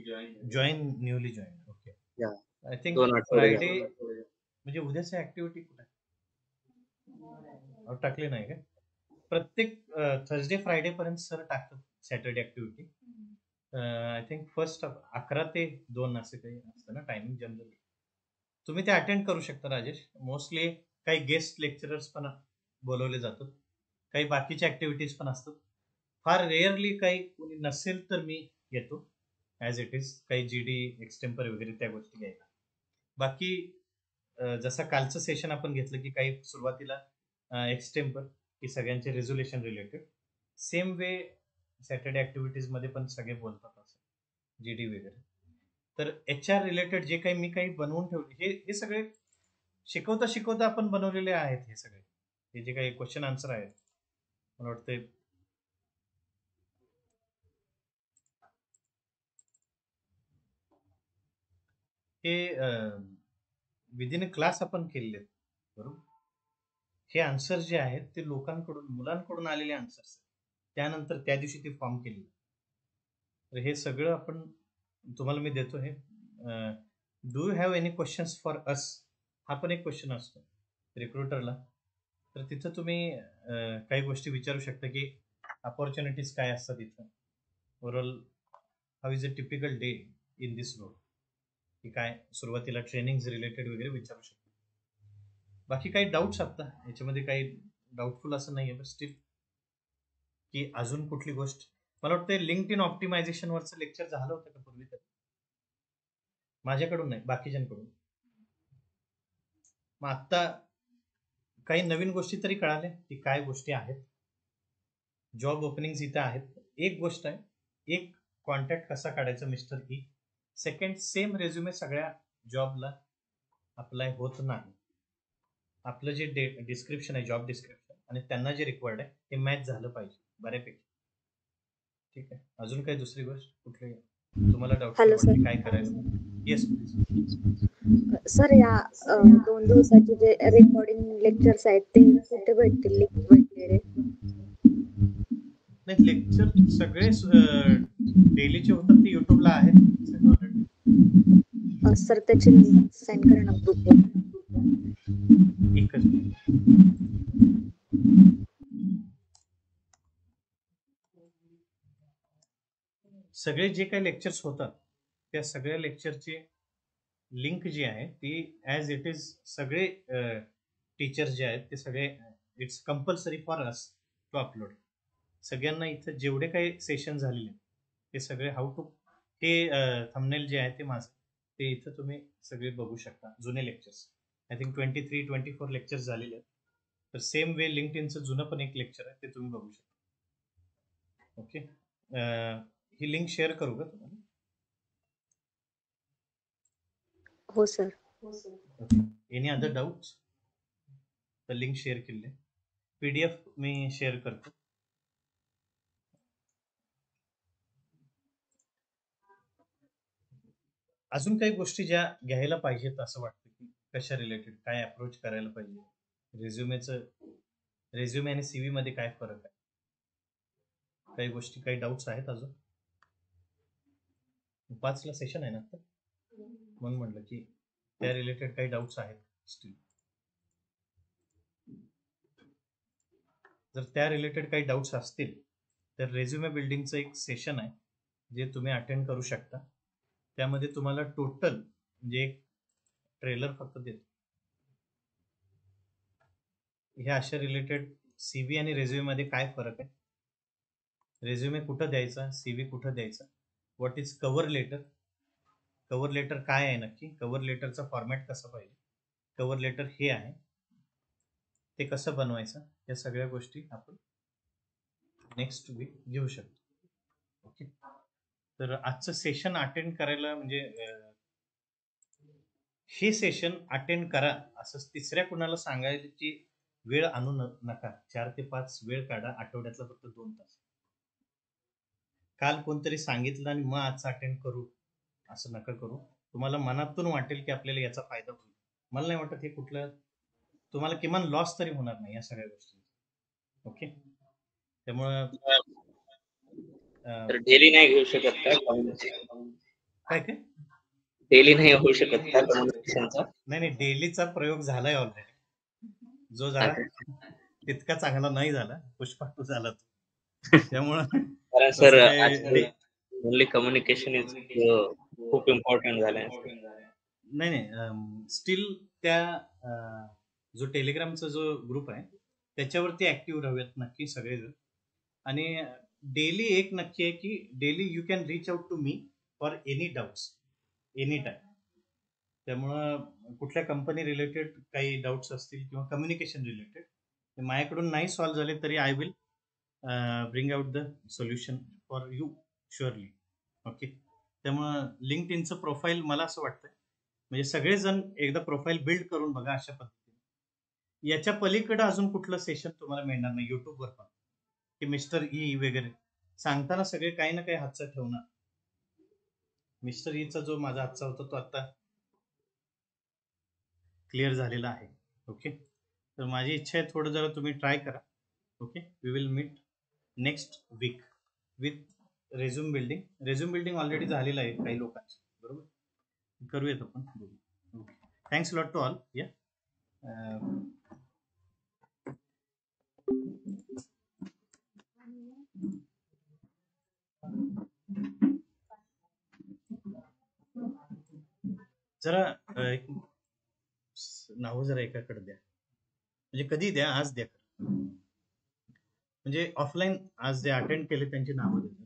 Newly join. ओके. या आय थिंक 2 आठवडे फ्रायडे झाले. म्हणजे उद्याची ऍक्टिव्हिटी कुठे टाकली नाही का? प्रत्येक थर्सडे फ्रायडे पर्यंत सर टाकतात Saturday activity. I think first 11 ते 2 असं काही असतं ना टायमिंग जनरली. तुम्ही ते अटेंड करू शकता राजेश. मोस्टली काही गेस्ट लेक्चरर्स पण बोलवले जातात, काही बाकीच्या ऍक्टिव्हिटीज पण असतात. फार रेअरली काही कोणी नसेल तर मी येतो ॲज इट इज, काही GD एक्सटेम्पर वगैरे त्या गोष्टी घ्यायला. बाकी जसं कालचं सेशन आपण घेतलं की काही सुरुवातीला एक्सटेम्पर की सगळ्यांचे resolution related, same way Saturday activities मध्ये पण सगळे बोलतात असं GD वगैरे. तर HR रिलेटेड जे काही मी काही बनवून ठेवले हे सगळे शिकवता शिकवता आपण बनवलेले आहेत. हे सगळे हे जे काही क्वेश्चन आन्सर आहेत मला वाटतं हे विदिन क्लास आपण केलेले आहेत, बरोबर. हे आन्सर जे आहेत ते लोकांकडून मुलांकडून आलेले आन्सर्स, त्यानंतर त्या दिवशी ते फॉर्म केलेले. तर हे सगळं आपण तुम्हाला मी देतो. हे do you have any questions for us, हा पण एक क्वेश्चन असतो रिक्रुटरला. तर तिथं तुम्ही काही गोष्टी विचारू शकता की अपॉर्च्युनिटीज काय असतात इथं, overall how is a typical day in this role, की काय सुरुवातीला ट्रेनिंग रिलेटेड वगैरे विचारू शकतो. बाकी काही डाऊट्स आता याच्यामध्ये काही डाऊटफुल असं नाही आहे, पण स्टील की अजून कुठली गोष्ट. मला वाटतं लिंक्ड इन ऑप्टिमायझेशन वरचं लेक्चर झालं होतं का पूर्वी? तर माझ्याकडून नाही, बाकीच्यांकडून. मग आता काही नवीन गोष्टी तरी कळाल्या की काय गोष्टी आहेत. जॉब ओपनिंग इथं आहेत. एक गोष्ट आहे, एक कॉन्टॅक्ट कसा काढायचा mister E. Second, same resume सगळ्या जॉबला अप्लाय होत नाही. आपलं जे डिस्क्रिप्शन आहे, जॉब डिस्क्रिप्शन, आणि त्यांना जे रिक्वायर्ड आहे ते मॅच झालं पाहिजे बऱ्यापैकी. ठीक आहे. अजून काही दुसरी गोष्ट कुठली तुम्हाला डाऊटफुल हॅलो सर. वाटते काय करायचं? Yes please. सर या 2 दिवसाचे जे रेकॉर्डिंग लेक्चर्स आहेत ते कुठे भेटतील, लिंक वगैरे? नाही, लेक्चर सगळे डेलीचे होतात ते युट्यूबला आहेत ऑलरेडी. सर त्याची लिंक सेंड करा ना ग्रुपवर. एकच मिनिट. सगळे जे काही लेक्चर्स होतात त्या सगळ्या लेक्चरची लिंक जी आहे ती ॲज इट इज सगळे टीचर्स जे आहेत ते सगळे, it's compulsory for us to upload. सगळ्यांना इथं जेवढे काही सेशन झालेले ते सगळे हाऊ टू, ते थंबनेल जे आहे ते माझं, ते इथं तुम्ही सगळे बघू शकता. जुने लेक्चर्स आय थिंक 23-24 लेक्चर्स झालेले आहेत. तर सेम वे लिंक्ड इनचं जुनं पण एक लेक्चर आहे ते तुम्ही बघू शकता. ओके. ही लिंक शेअर करू का तुम्हाला? हो सर. Any other doubts? तर लिंक शेअर केली, PDF मी शेअर करतो. अजून काही गोष्टी ज्या घ्यायला पाहिजेत असं वाटतं की कशा रिलेटेड काय अप्रोच करायला पाहिजे, रेझ्युमे आणि CV मध्ये काय फरक आहे, काही गोष्टी, काही डाऊट्स आहेत अजून? 5ला सेशन आहे ना आता, म्हणून म्हटलं की त्या रिलेटेड काही डाऊट्स आहेत स्टील. जर त्या रिलेटेड काही डाऊट्स असतील तर रेझ्युमे बिल्डिंगचं एक सेशन आहे जे तुम्ही अटेंड करू शकता. त्यामध्ये तुम्हाला टोटल म्हणजे एक ट्रेलर फक्त देतो. ह्या अशा रिलेटेड CV आणि रेझ्युमे मध्ये काय फरक आहे, रेझ्युमे कुठं द्यायचा, CV कुठं द्यायचा, what is cover letter, cover letter काय आहे नक्की, कव्हर लेटरचा फॉर्मॅट कसा पाहिजे, कव्हर लेटर हे आहे ते कसं बनवायचं, या सगळ्या गोष्टी आपण नेक्स्ट वीक घेऊ शकतो. ओके. तर आजचं सेशन अटेंड करायला म्हणजे हे सेशन अटेंड करा असं तिसऱ्या कुणाला सांगायची वेळ आणू नका. 4 ते 5 वेळ काढा, आठवड्यातला फक्त 2 तास. काल कोणतरी सांगितलं आणि मग आजचा अटेंड करू असं नका करू. तुम्हाला मनातून वाटेल की आपल्याला याचा फायदा होईल. मला नाही वाटत हे कुठलं तुम्हाला किमान लॉस तरी होणार नाही या सगळ्या गोष्टी. ओके, त्यामुळं तर डेली नाही घेऊ शकत का काय काय डेली नाही होऊ शकत का कम्युनिकेशनचा? नाही डेलीचा प्रयोग झालाय ऑलरेडी, जो जरा तितका चांगला नाही झाला, पुष्पाटू झाला तो. त्यामुळं कारण सर ओनली कम्युनिकेशन इज खूप इम्पॉर्टंट झालंय. नाही स्टील त्या जो टेलिग्रामचा जो ग्रुप आहे त्याच्यावरती ऍक्टिव्ह राहूयात नक्की सगळेजण. आणि डेली एक नक्की आहे की daily you can reach out to me for any doubts any time. त्यामुळं कुठल्या कंपनी रिलेटेड काही डाऊट्स असतील किंवा कम्युनिकेशन रिलेटेड ते माझ्याकडून नाही सॉल्व्ह झाले तरी I will bring out the solution for you surely. Okay, त्यामुळं लिंक्ड इनचं प्रोफाईल मला असं वाटतं म्हणजे सगळेजण एकदा प्रोफाईल बिल्ड करून बघा अशा पद्धतीने. याच्या पलीकडे अजून कुठलं सेशन तुम्हाला मिळणार नाही युट्यूबवर पण की मिस्टर ई वगैरे सांगताना सगळे काही ना काही हातचा ठेवणार. मिस्टर ईचा जो माझा हातचा होता तो आता क्लिअर झालेला आहे. ओके, तर माझी इच्छा आहे थोडं जरा तुम्ही ट्राय करा. Okay, we will meet next week with resume building. Resume building already झालेलं आहे काही लोकांचं, बरोबर, करूयात आपण. Okay, thanks lot to all. या जरा नाव जरा एकाकडे द्या, म्हणजे कधी द्या, आज द्या, म्हणजे ऑफलाईन आज जे अटेंड केले त्यांची नावं द्या.